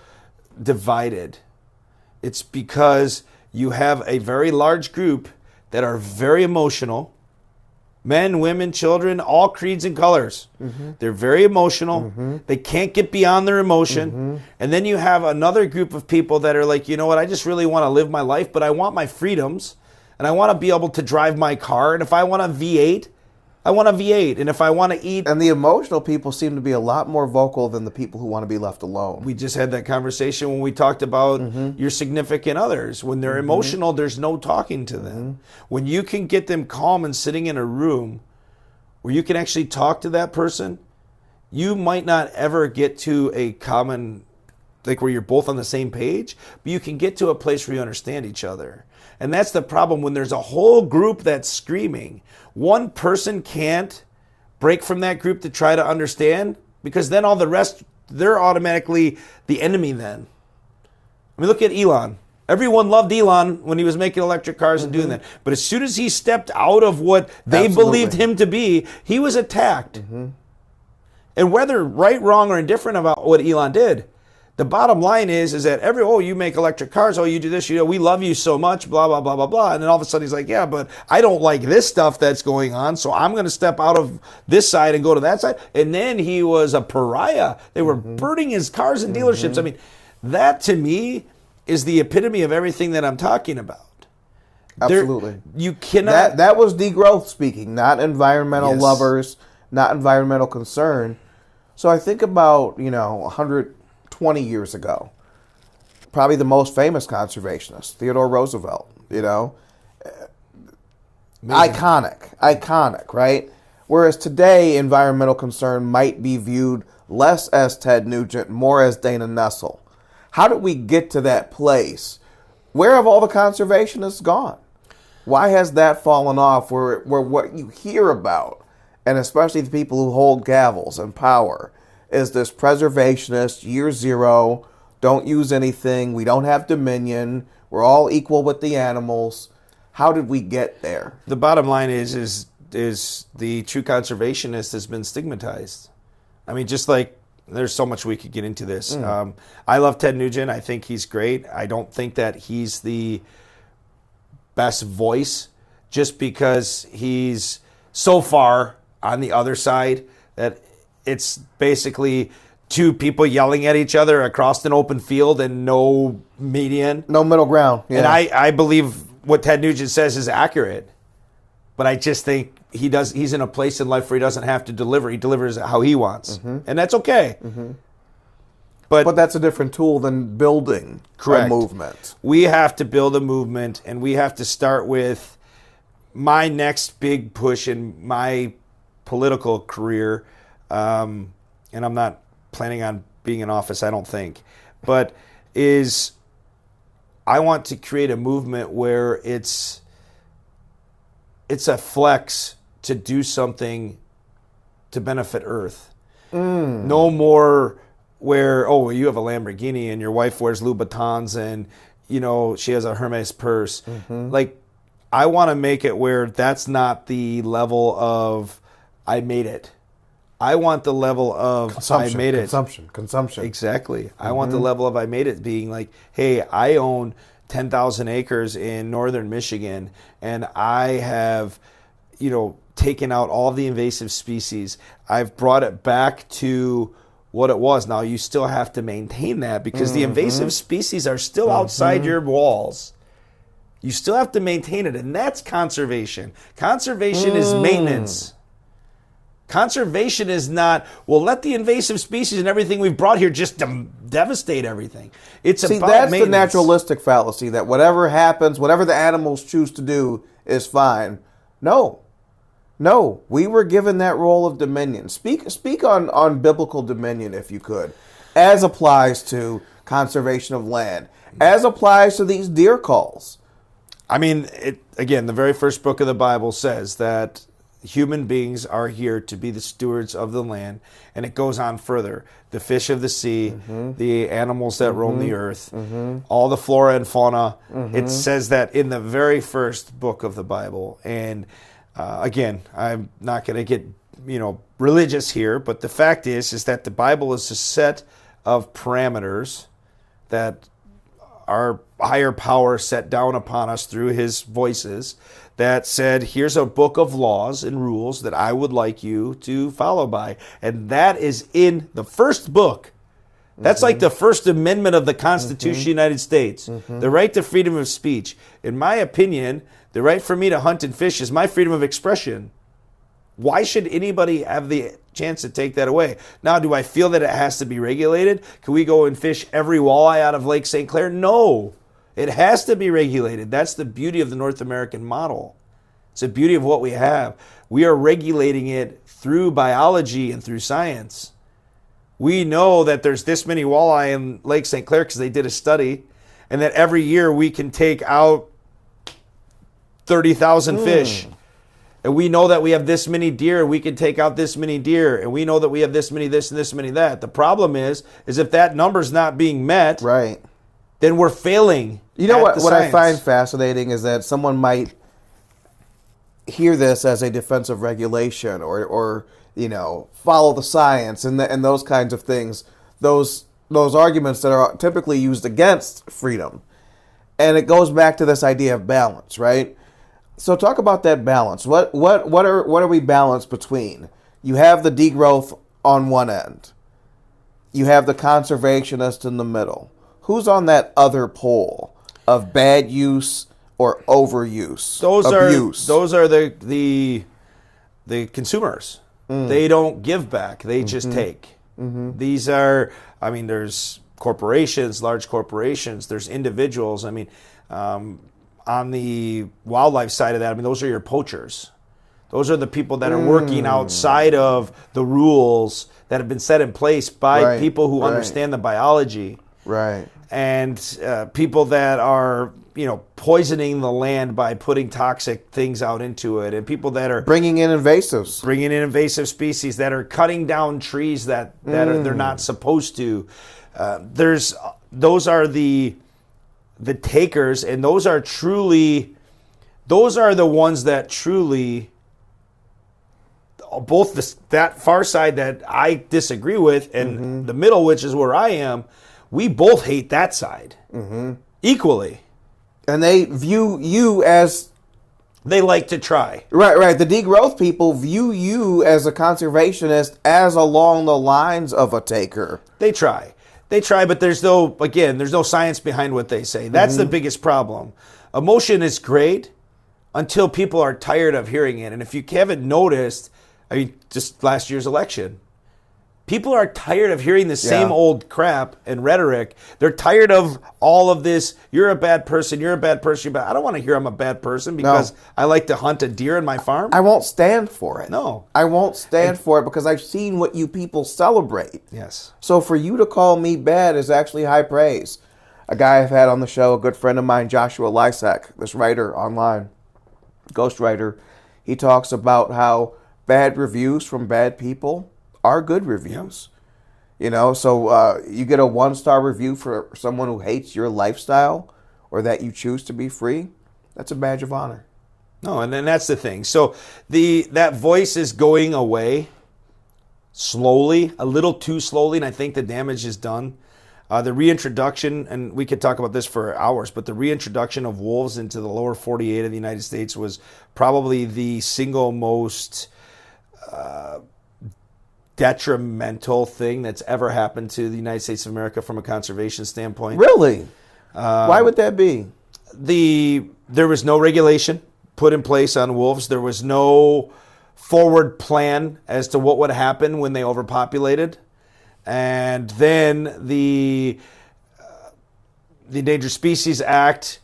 divided. It's because you have a very large group that are very emotional. Men, women, children, all creeds and colors. They're very emotional. They can't get beyond their emotion. And then you have another group of people that are like, you know what, I just really want to live my life, but I want my freedoms. And I want to be able to drive my car. And if I want a V8, I want a V8. And if I want to eat... And the emotional people seem to be a lot more vocal than the people who want to be left alone. We just had that conversation when we talked about your significant others. When they're emotional, there's no talking to them. When you can get them calm and sitting in a room where you can actually talk to that person, you might not ever get to a common, like where you're both on the same page, but you can get to a place where you understand each other. And that's the problem when there's a whole group that's screaming. One person can't break from that group to try to understand, because then all the rest, they're automatically the enemy then. I mean, look at Elon. Everyone loved Elon when he was making electric cars and doing that. But as soon as he stepped out of what they Absolutely. believed him to be, he was attacked. And whether right, wrong, or indifferent about what Elon did, the bottom line is that you make electric cars, you do this, we love you so much, blah, blah, blah, blah, blah. And then all of a sudden he's like, yeah, but I don't like this stuff that's going on, so I'm going to step out of this side and go to that side. And then he was a pariah. They were burning his cars in dealerships. I mean, that to me is the epitome of everything that I'm talking about. Absolutely. You cannot... That was degrowth speaking, not environmental Yes. lovers, not environmental concern. So I think about, 120 years ago, probably the most famous conservationist, Theodore Roosevelt, Iconic, right? Whereas today, environmental concern might be viewed less as Ted Nugent, more as Dana Nessel. How did we get to that place? Where have all the conservationists gone? Why has that fallen off where what you hear about, and especially the people who hold gavels and power, is this preservationist, year zero, don't use anything, we don't have dominion, we're all equal with the animals. How did we get there? The bottom line is the true conservationist has been stigmatized. I mean, just like there's so much we could get into this. I love Ted Nugent. I think he's great. I don't think that he's the best voice just because he's so far on the other side that it's basically two people yelling at each other across an open field and no median. No middle ground. Yeah. And I believe what Ted Nugent says is accurate. But I just think he's in a place in life where he doesn't have to deliver. He delivers how he wants. And that's okay. But that's a different tool than building Correct. a movement. We have to build a movement, and we have to start with my next big push in my political career. And I'm not planning on being in office, I don't think. But I want to create a movement where it's a flex to do something to benefit Earth. No more where, you have a Lamborghini and your wife wears Louboutins and, she has a Hermes purse. Like, I want to make it where that's not the level of I made it. I want the level of I made it. Consumption. Exactly. I want the level of I made it being like, hey, I own 10,000 acres in northern Michigan, and I have, taken out all the invasive species. I've brought it back to what it was. Now, you still have to maintain that because the invasive species are still outside your walls. You still have to maintain it, and that's conservation. Conservation is maintenance. Conservation is not, let the invasive species and everything we've brought here just devastate everything. It's about that's maintenance. the naturalistic fallacy, that whatever happens, whatever the animals choose to do is fine. No, we were given that role of dominion. Speak on biblical dominion, if you could, as applies to conservation of land, as applies to these deer calls. I mean, again, the very first book of the Bible says that human beings are here to be the stewards of the land, and it goes on further. The fish of the sea, the animals that roam the earth, all the flora and fauna. It says that in the very first book of the Bible. And again, I'm not going to get religious here, but the fact is that the Bible is a set of parameters that our higher power set down upon us through his voices that said, here's a book of laws and rules that I would like you to follow by. And that is in the first book. That's like the First Amendment of the Constitution of the United States. The right to freedom of speech. In my opinion, the right for me to hunt and fish is my freedom of expression. Why should anybody have the chance to take that away? Now, do I feel that it has to be regulated? Can we go and fish every walleye out of Lake St. Clair? No. It has to be regulated. That's the beauty of the North American model. It's the beauty of what we have. We are regulating it through biology and through science. We know that there's this many walleye in Lake St. Clair because they did a study, and that every year we can take out 30,000 fish. And we know that we have this many deer, we can take out this many deer, and we know that we have this many this and this many that. The problem is if that number's not being met, right, then we're failing. You know what I science. find fascinating is that someone might hear this as a defense of regulation or follow the science and those kinds of things. Those arguments that are typically used against freedom. And it goes back to this idea of balance, right? So talk about that balance. What are we balanced between? You have the degrowth on one end. You have the conservationist in the middle. Who's on that other pole of bad use or overuse? Those are the consumers. They don't give back. They just take. These are, there's corporations, large corporations. There's individuals. On the wildlife side of that, those are your poachers. Those are the people that are working outside of the rules that have been set in place by people who understand the biology. Right. And people that are, poisoning the land by putting toxic things out into it, and people that are bringing in invasive species, that are cutting down trees that they're not supposed to. Those are the takers, and those are the ones that truly, both that far side that I disagree with and the middle, which is where I am, we both hate that side equally. And they view you as... They like to try. Right. The degrowth people view you as a conservationist as along the lines of a taker. They try, but there's no science behind what they say. That's the biggest problem. Emotion is great until people are tired of hearing it. And if you haven't noticed, just last year's election, people are tired of hearing the same old crap and rhetoric. They're tired of all of this. You're a bad person. You're a bad person. I don't want to hear I'm a bad person because I like to hunt a deer in my farm. I won't stand for it. No. I won't stand for it because I've seen what you people celebrate. Yes. So for you to call me bad is actually high praise. A guy I've had on the show, a good friend of mine, Joshua Lysak, this writer online, ghostwriter, he talks about how bad reviews from bad people are good reviews. So you get a 1-star review for someone who hates your lifestyle or that you choose to be free, that's a badge of honor. No, and then that's the thing. So that voice is going away slowly, a little too slowly, and I think the damage is done. The reintroduction, and we could talk about this for hours, but the reintroduction of wolves into the lower 48 of the United States was probably the single most detrimental thing that's ever happened to the United States of America from a conservation standpoint. Really? Why would that be? There was no regulation put in place on wolves. There was no forward plan as to what would happen when they overpopulated. And then the Endangered Species Act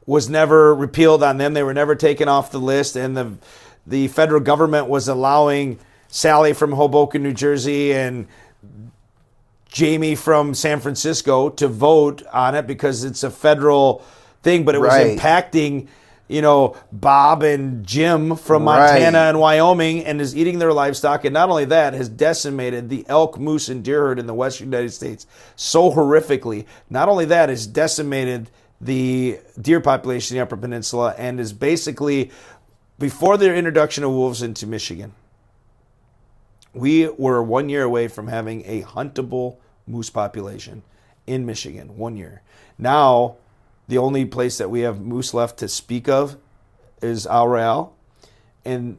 was never repealed on them. They were never taken off the list. And the federal government was allowing Sally from Hoboken, New Jersey, and Jamie from San Francisco to vote on it because it's a federal thing, but it was impacting, Bob and Jim from Montana and Wyoming, and is eating their livestock. And not only that, has decimated the elk, moose, and deer herd in the western United States so horrifically. Not only that, has decimated the deer population in the Upper Peninsula, and is basically, before the introduction of wolves into Michigan, we were 1 year away from having a huntable moose population in Michigan. 1 year. Now, the only place that we have moose left to speak of is Al Real. And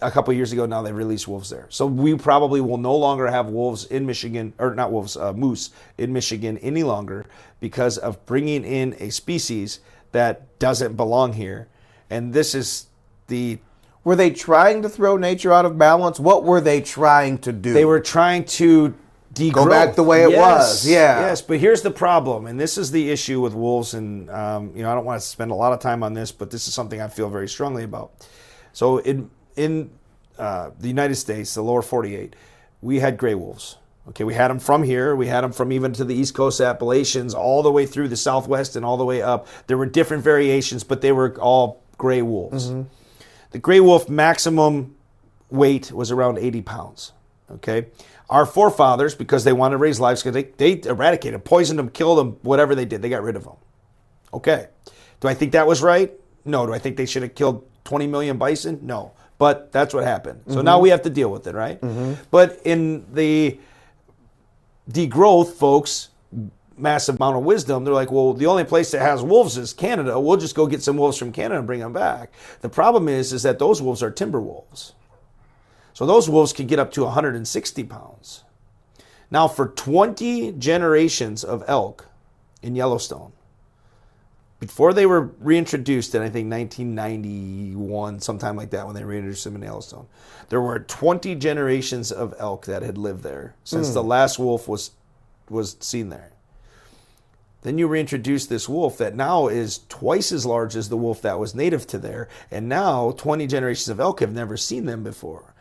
a couple of years ago now, they released wolves there. So we probably will no longer have wolves in Michigan, or not wolves, moose in Michigan any longer because of bringing in a species that doesn't belong here. And this is the... Were they trying to throw nature out of balance? What were they trying to do? They were trying to degrowth. Go back the way it was. Yeah. Yes, but here's the problem, and this is the issue with wolves, and I don't want to spend a lot of time on this, but this is something I feel very strongly about. So in the United States, the lower 48, we had gray wolves. Okay, we had them from here. We had them from even to the East Coast Appalachians, all the way through the Southwest and all the way up. There were different variations, but they were all gray wolves. Mm-hmm. The gray wolf maximum weight was around 80 pounds. Okay, our forefathers, because they wanted to raise livestock, they eradicated, poisoned them, killed them, whatever they did. They got rid of them. Okay. Do I think that was right? No. Do I think they should have killed 20 million bison? No. But that's what happened. So now we have to deal with it, right? But in the degrowth, folks, massive amount of wisdom, they're like, well, the only place that has wolves is Canada. We'll just go get some wolves from Canada and bring them back. The problem is that those wolves are timber wolves. So those wolves can get up to 160 pounds. Now, for 20 generations of elk in Yellowstone, before they were reintroduced in, I think, 1991, sometime like that, when they reintroduced them in Yellowstone, there were 20 generations of elk that had lived there since the last wolf was seen there. Then you reintroduce this wolf that now is twice as large as the wolf that was native to there, and now 20 generations of elk have never seen them before.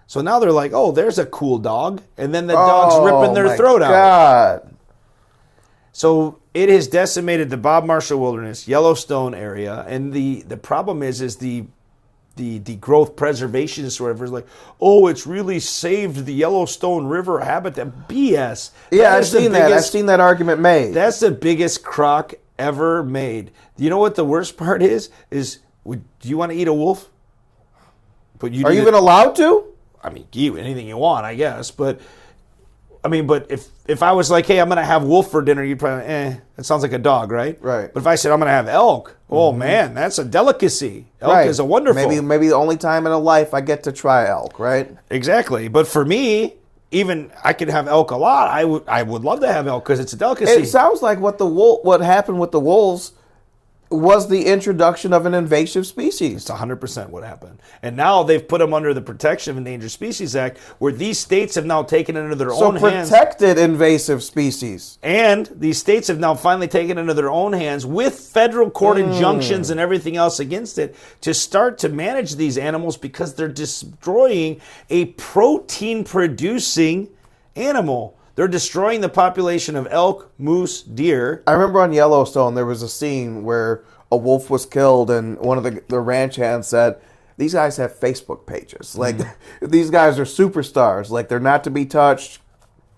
So now they're like, oh, there's a cool dog, and then the dog's ripping their throat out. God. So it has decimated the Bob Marshall Wilderness, Yellowstone area, and the problem is the growth preservationists or whatever is like, oh, it's really saved the Yellowstone River habitat. BS. Yeah, I've seen that. I've seen that argument made. That's the biggest crock ever made. You know what the worst part is? Do you want to eat a wolf? But Are you even allowed to? I mean, eat anything you want, I guess, but if I was like, hey, I'm going to have wolf for dinner, you'd probably, it sounds like a dog, right? Right. But if I said I'm going to have elk, oh man, that's a delicacy. Elk is a wonderful. Maybe the only time in a life I get to try elk, right? Exactly. But for me, even I could have elk a lot. I would love to have elk because it's a delicacy. It sounds like what happened with the wolves was the introduction of an invasive species. It's 100% what happened. And now they've put them under the Protection of Endangered Species Act, where these states have now taken it into their own hands. So protected invasive species. And these states have now finally taken it into their own hands with federal court injunctions and everything else against it to start to manage these animals because they're destroying a protein-producing animal. They're destroying the population of elk, moose, deer. I remember on Yellowstone there was a scene where a wolf was killed and one of the ranch hands said, these guys have Facebook pages. Like, these guys are superstars. Like, they're not to be touched.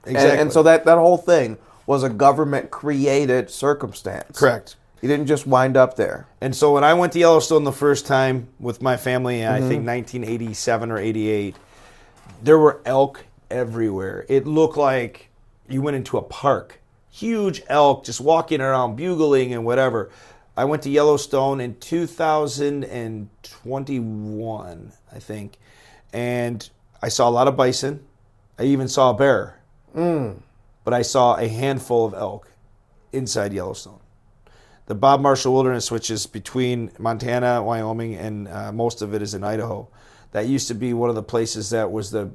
Exactly. And so that whole thing was a government-created circumstance. Correct. You didn't just wind up there. And so when I went to Yellowstone the first time with my family, I think 1987 or 88, there were elk everywhere. It looked like you went into a park. Huge elk just walking around, bugling and whatever. I went to Yellowstone in 2021, I think, and I saw a lot of bison. I even saw a bear. But I saw a handful of elk inside Yellowstone. The Bob Marshall Wilderness, which is between Montana, Wyoming, and most of it is in Idaho, that used to be one of the places that was the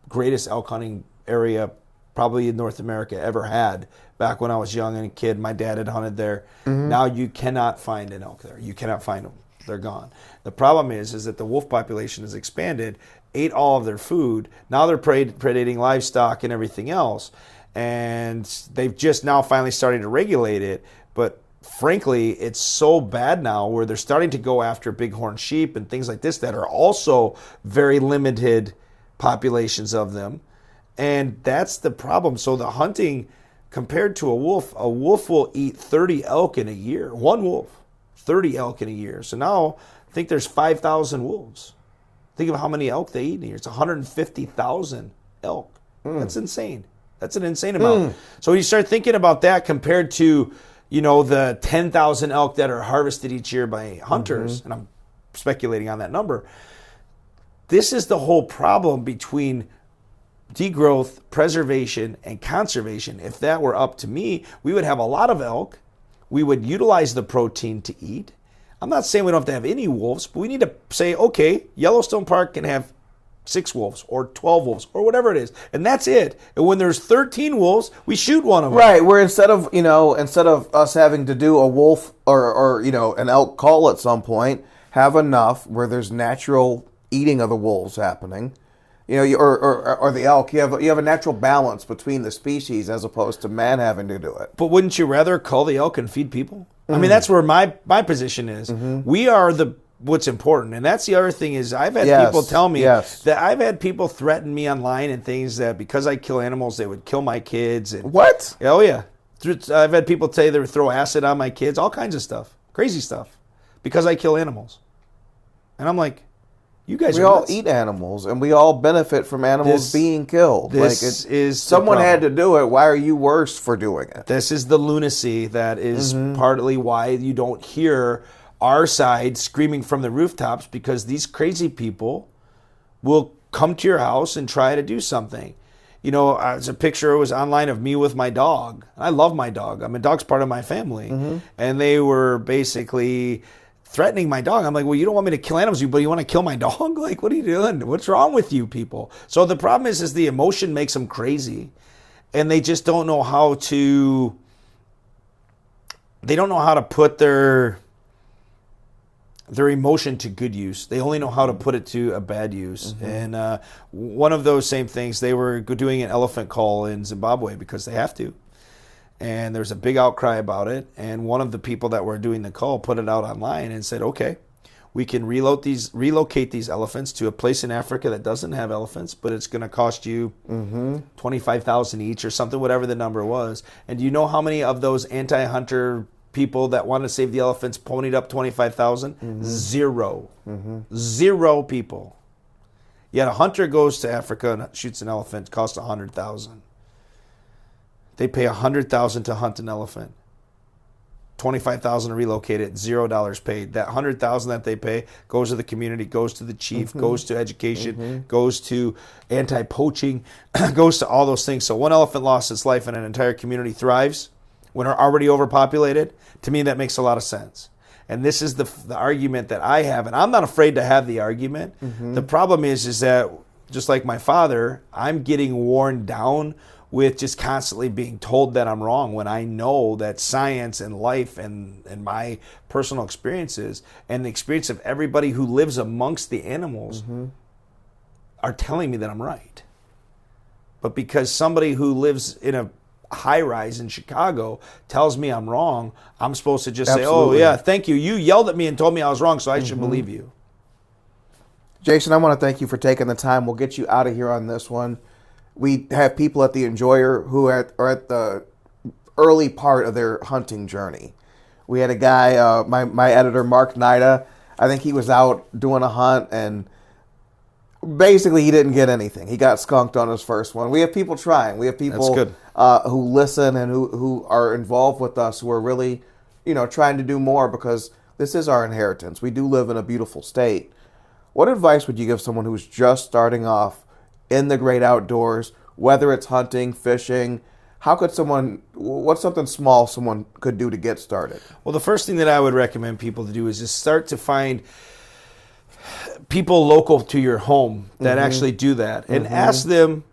greatest elk hunting area probably in North America ever had. Back when I was young and a kid, my dad had hunted there. Now you cannot find an elk there. You cannot find them. They're gone. The problem is that the wolf population has expanded, ate all of their food. Now they're predating livestock and everything else. And they've just now finally starting to regulate it. But frankly, it's so bad now where they're starting to go after bighorn sheep and things like this that are also very limited populations of them. And that's the problem. So the hunting, compared to a wolf will eat 30 elk in a year. One wolf, 30 elk in a year. So now I think there's 5,000 wolves. Think of how many elk they eat in a year. It's 150,000 elk. That's insane. That's an insane amount. So when you start thinking about that compared to, the 10,000 elk that are harvested each year by hunters, and I'm speculating on that number, this is the whole problem between degrowth, preservation, and conservation. If that were up to me, we would have a lot of elk. We would utilize the protein to eat. I'm not saying we don't have to have any wolves, but we need to say, okay, Yellowstone Park can have 6 wolves or 12 wolves or whatever it is. And that's it. And when there's 13 wolves, we shoot one of them. Right, where instead of us having to do a wolf or an elk call at some point, have enough where there's natural eating of the wolves happening, or the elk. You have a natural balance between the species as opposed to man having to do it. But wouldn't you rather cull the elk and feed people? I mean, that's where my position is. We are the what's important. And that's the other thing is I've had people tell me that I've had people threaten me online and things that because I kill animals, they would kill my kids. And, what? Oh, yeah. I've had people say they would throw acid on my kids, all kinds of stuff, crazy stuff, because I kill animals. And I'm like, you guys we are all nuts. eat animals, and we all benefit from animals being killed. Someone had to do it. Why are you worse for doing it? This is the lunacy that is partly why you don't hear our side screaming from the rooftops, because these crazy people will come to your house and try to do something. You know, there's a picture, it was online of me with my dog. I love my dog. I mean, dog's part of my family. And they were basically threatening my dog. I'm like, well, you don't want me to kill animals, but you want to kill my dog? Like, what are you doing? What's wrong with you people? So the problem is the emotion makes them crazy. And they just don't know how to, put their emotion to good use. They only know how to put it to a bad use. And one of those same things, they were doing an elephant cull in Zimbabwe because they have to. And there's a big outcry about it. And one of the people that were doing the cull put it out online and said, okay, we can relocate these elephants to a place in Africa that doesn't have elephants, but it's going to cost you $25,000 each or something, whatever the number was. And do you know how many of those anti-hunter people that want to save the elephants ponied up $25,000? Zero. Zero people. Yet a hunter goes to Africa and shoots an elephant, it costs $100,000. They pay $100,000 to hunt an elephant, $25,000 to relocate it, $0 paid. That $100,000 that they pay goes to the community, goes to the chief, goes to education, goes to anti-poaching, goes to all those things. So one elephant lost its life and an entire community thrives when they're already overpopulated. To me, that makes a lot of sense. And this is the argument that I have, and I'm not afraid to have the argument. The problem is that, just like my father, I'm getting worn down with just constantly being told that I'm wrong when I know that science and life and my personal experiences and the experience of everybody who lives amongst the animals are telling me that I'm right. But because somebody who lives in a high rise in Chicago tells me I'm wrong, I'm supposed to just say, oh yeah, thank you. You yelled at me and told me I was wrong, so I should believe you. Jason, I want to thank you for taking the time. We'll get you out of here on this one. We have people at the Enjoyer who are at the early part of their hunting journey. We had a guy, my editor, Mark Nida. I think he was out doing a hunt, and basically he didn't get anything. He got skunked on his first one. We have people trying. We have people who listen and who are involved with us, who are really, trying to do more, because this is our inheritance. We do live in a beautiful state. What advice would you give someone who's just starting off in the great outdoors, whether it's hunting, fishing? What's something small someone could do to get started? Well, the first thing that I would recommend people to do is just start to find people local to your home that actually do that, and ask them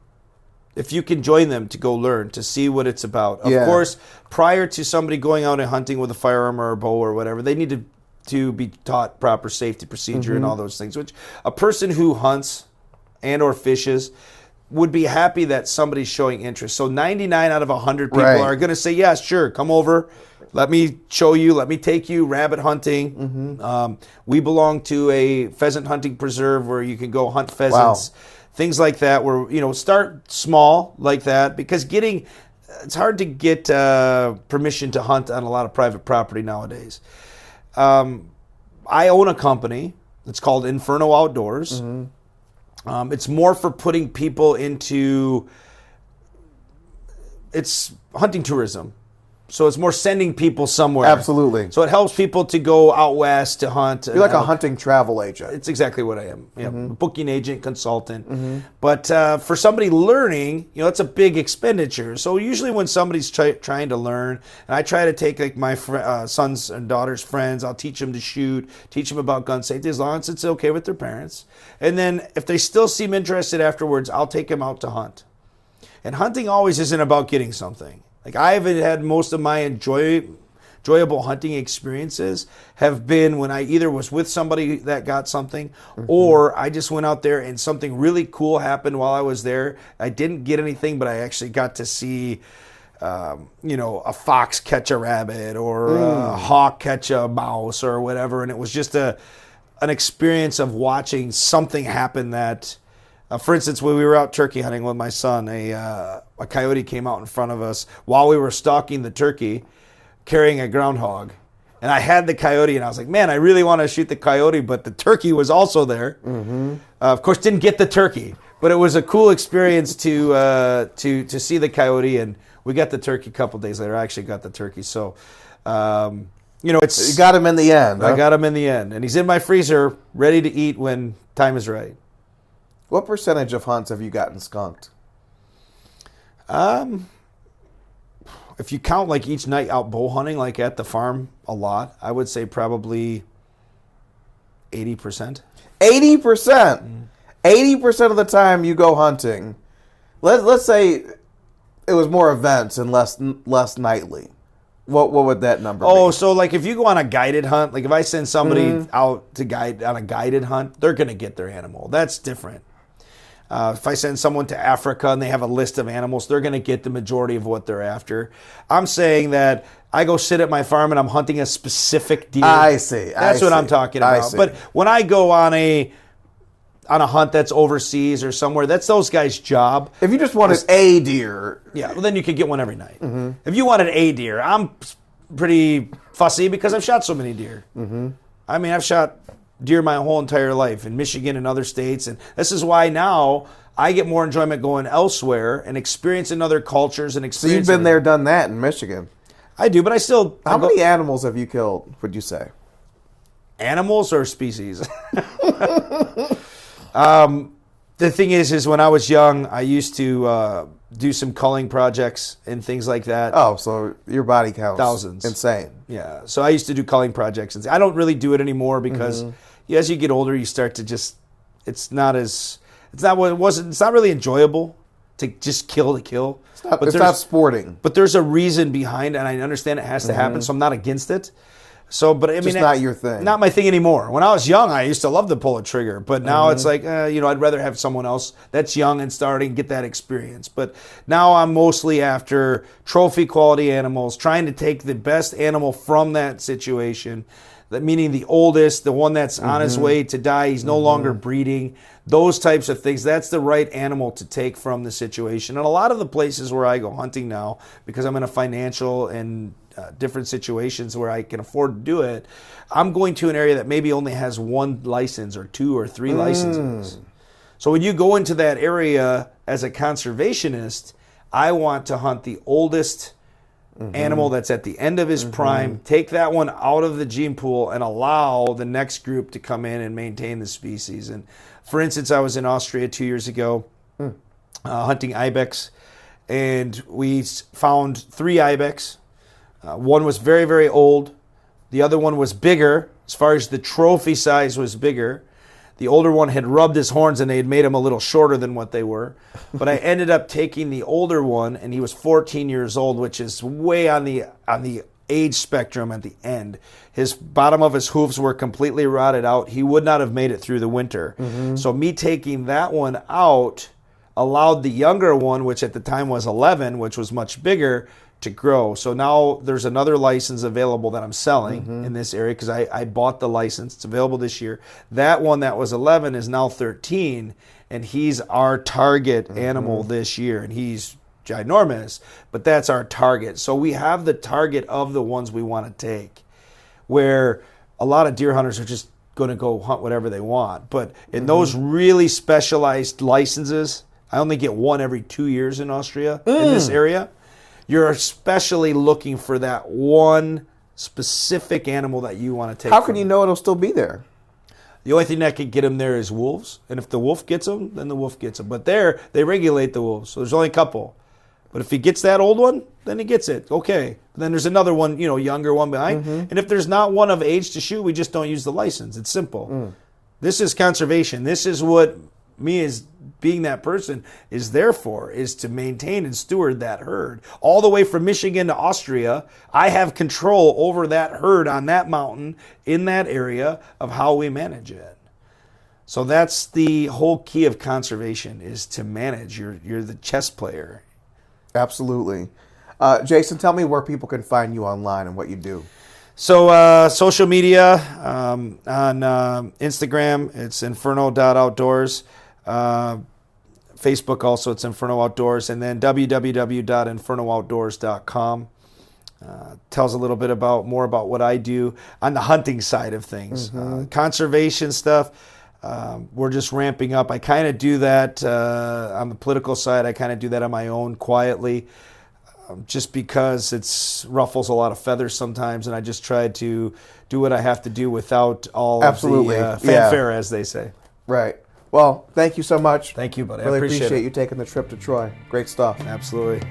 if you can join them to go learn, to see what it's about. Of course, prior to somebody going out and hunting with a firearm or a bow or whatever, they need to be taught proper safety procedure and all those things, which a person who hunts and or fishes would be happy that somebody's showing interest. So 99 out of 100 people are going to say, yeah, sure, come over. Let me show you. Let me take you rabbit hunting. We belong to a pheasant hunting preserve where you can go hunt pheasants. Things like that, where, start small like that, because it's hard to get permission to hunt on a lot of private property nowadays. I own a company. It's called Inferno Outdoors. It's more for putting people into, it's hunting tourism. So it's more sending people somewhere. Absolutely. So it helps people to go out west to hunt. You're like a hunting travel agent. It's exactly what I am. Yeah, booking agent, consultant. But for somebody learning, it's a big expenditure. So usually when somebody's trying to learn, and I try to take like my sons and daughters' friends, I'll teach them to shoot, teach them about gun safety, as long as it's okay with their parents. And then if they still seem interested afterwards, I'll take them out to hunt. And hunting always isn't about getting something. Like, I've had most of my enjoyable hunting experiences have been when I either was with somebody that got something, or I just went out there and something really cool happened while I was there. I didn't get anything, but I actually got to see, a fox catch a rabbit, or a hawk catch a mouse or whatever. And it was just a an experience of watching something happen that, for instance, when we were out turkey hunting with my son, a coyote came out in front of us while we were stalking the turkey, carrying a groundhog. And I had the coyote, and I was like, man, I really want to shoot the coyote, but the turkey was also there. Of course, didn't get the turkey, but it was a cool experience to see the coyote, and we got the turkey a couple days later. I actually got the turkey, so it's You got him in the end. I Huh? got him in the end, and he's in my freezer, ready to eat when time is right. What percentage of hunts have you gotten skunked? If you count like each night out bow hunting, like at the farm, a lot, I would say probably 80%. 80%. 80% of the time you go hunting. Let's say it was more events and less nightly. What would that number be? Oh, so like if you go on a guided hunt, like if I send somebody out to guide on a guided hunt, they're going to get their animal. That's different. If I send someone to Africa and they have a list of animals, they're going to get the majority of what they're after. I'm saying that I go sit at my farm and I'm hunting a specific deer. I see. That's what I'm talking about. But when I go on a hunt that's overseas or somewhere, that's those guys' job. If you just wanted a deer. Yeah, well, then you could get one every night. If you wanted a deer, I'm pretty fussy because I've shot so many deer. I mean, I've shot deer my whole entire life in Michigan and other states, and this is why now I get more enjoyment going elsewhere and experiencing other cultures and So you've been there, done that in Michigan. I do, but I still. How many animals have you killed, would you say? Animals or species? The thing is when I was young, I used to do some culling projects and things like that. Oh, so your body counts. Thousands. Insane. Yeah, so I used to do culling projects, and I don't really do it anymore because as you get older, you start to just. It's not what it wasn't. It's not really enjoyable to just kill to kill. It's not sporting. But there's a reason behind it, and I understand it has to happen, so I'm not against it. So, but I mean, Just not your thing. Not my thing anymore. When I was young, I used to love to pull a trigger, but now it's like, I'd rather have someone else that's young and starting get that experience. But now I'm mostly after trophy quality animals, trying to take the best animal from that situation. That meaning the oldest, the one that's on his way to die, he's no longer breeding. Those types of things. That's the right animal to take from the situation. And a lot of the places where I go hunting now, because I'm in a financial and different situations where I can afford to do it, I'm going to an area that maybe only has one license or two or three licenses. So when you go into that area as a conservationist, I want to hunt the oldest animal that's at the end of his prime, take that one out of the gene pool and allow the next group to come in and maintain the species. And for instance, I was in Austria 2 years ago hunting ibex, and we found 3 ibex. One was very, very old. The other one was bigger. As far as the trophy size was bigger. The older one had rubbed his horns and they had made him a little shorter than what they were. But I ended up taking the older one, and he was 14 years old, which is way on the age spectrum at the end. His bottom of his hooves were completely rotted out. He would not have made it through the winter. So me taking that one out allowed the younger one, which at the time was 11, which was much bigger, to grow. So now there's another license available that I'm selling in this area because I bought the license. It's available this year. That one that was 11 is now 13, and he's our target animal this year, and he's ginormous, but that's our target. So we have the target of the ones we want to take, where a lot of deer hunters are just going to go hunt whatever they want. But in those really specialized licenses, I only get one every 2 years in Austria in this area. You're especially looking for that one specific animal that you want to take. How can you know it'll still be there? The only thing that can get them there is wolves. And if the wolf gets them, then the wolf gets them. But there, they regulate the wolves. So there's only a couple. But if he gets that old one, then he gets it. Okay. But then there's another one, younger one behind. And if there's not one of age to shoot, we just don't use the license. It's simple. This is conservation. This is what me as being that person is there for, is to maintain and steward that herd. All the way from Michigan to Austria, I have control over that herd on that mountain in that area of how we manage it. So that's the whole key of conservation, is to manage. You're the chess player. Absolutely. Jason, tell me where people can find you online and what you do. So social media, on Instagram, it's inferno.outdoors. Facebook also, it's Inferno Outdoors. And then www.infernooutdoors.com. Tells a little bit more about what I do on the hunting side of things. Conservation stuff, we're just ramping up. I kind of do that on the political side. I kind of do that on my own quietly. Just because it ruffles a lot of feathers sometimes, and I just try to do what I have to do without all Absolutely. of the fanfare, as they say. Right. Well, thank you so much. Thank you, buddy. Really I appreciate it. you taking the trip to Troy. Great stuff. Absolutely.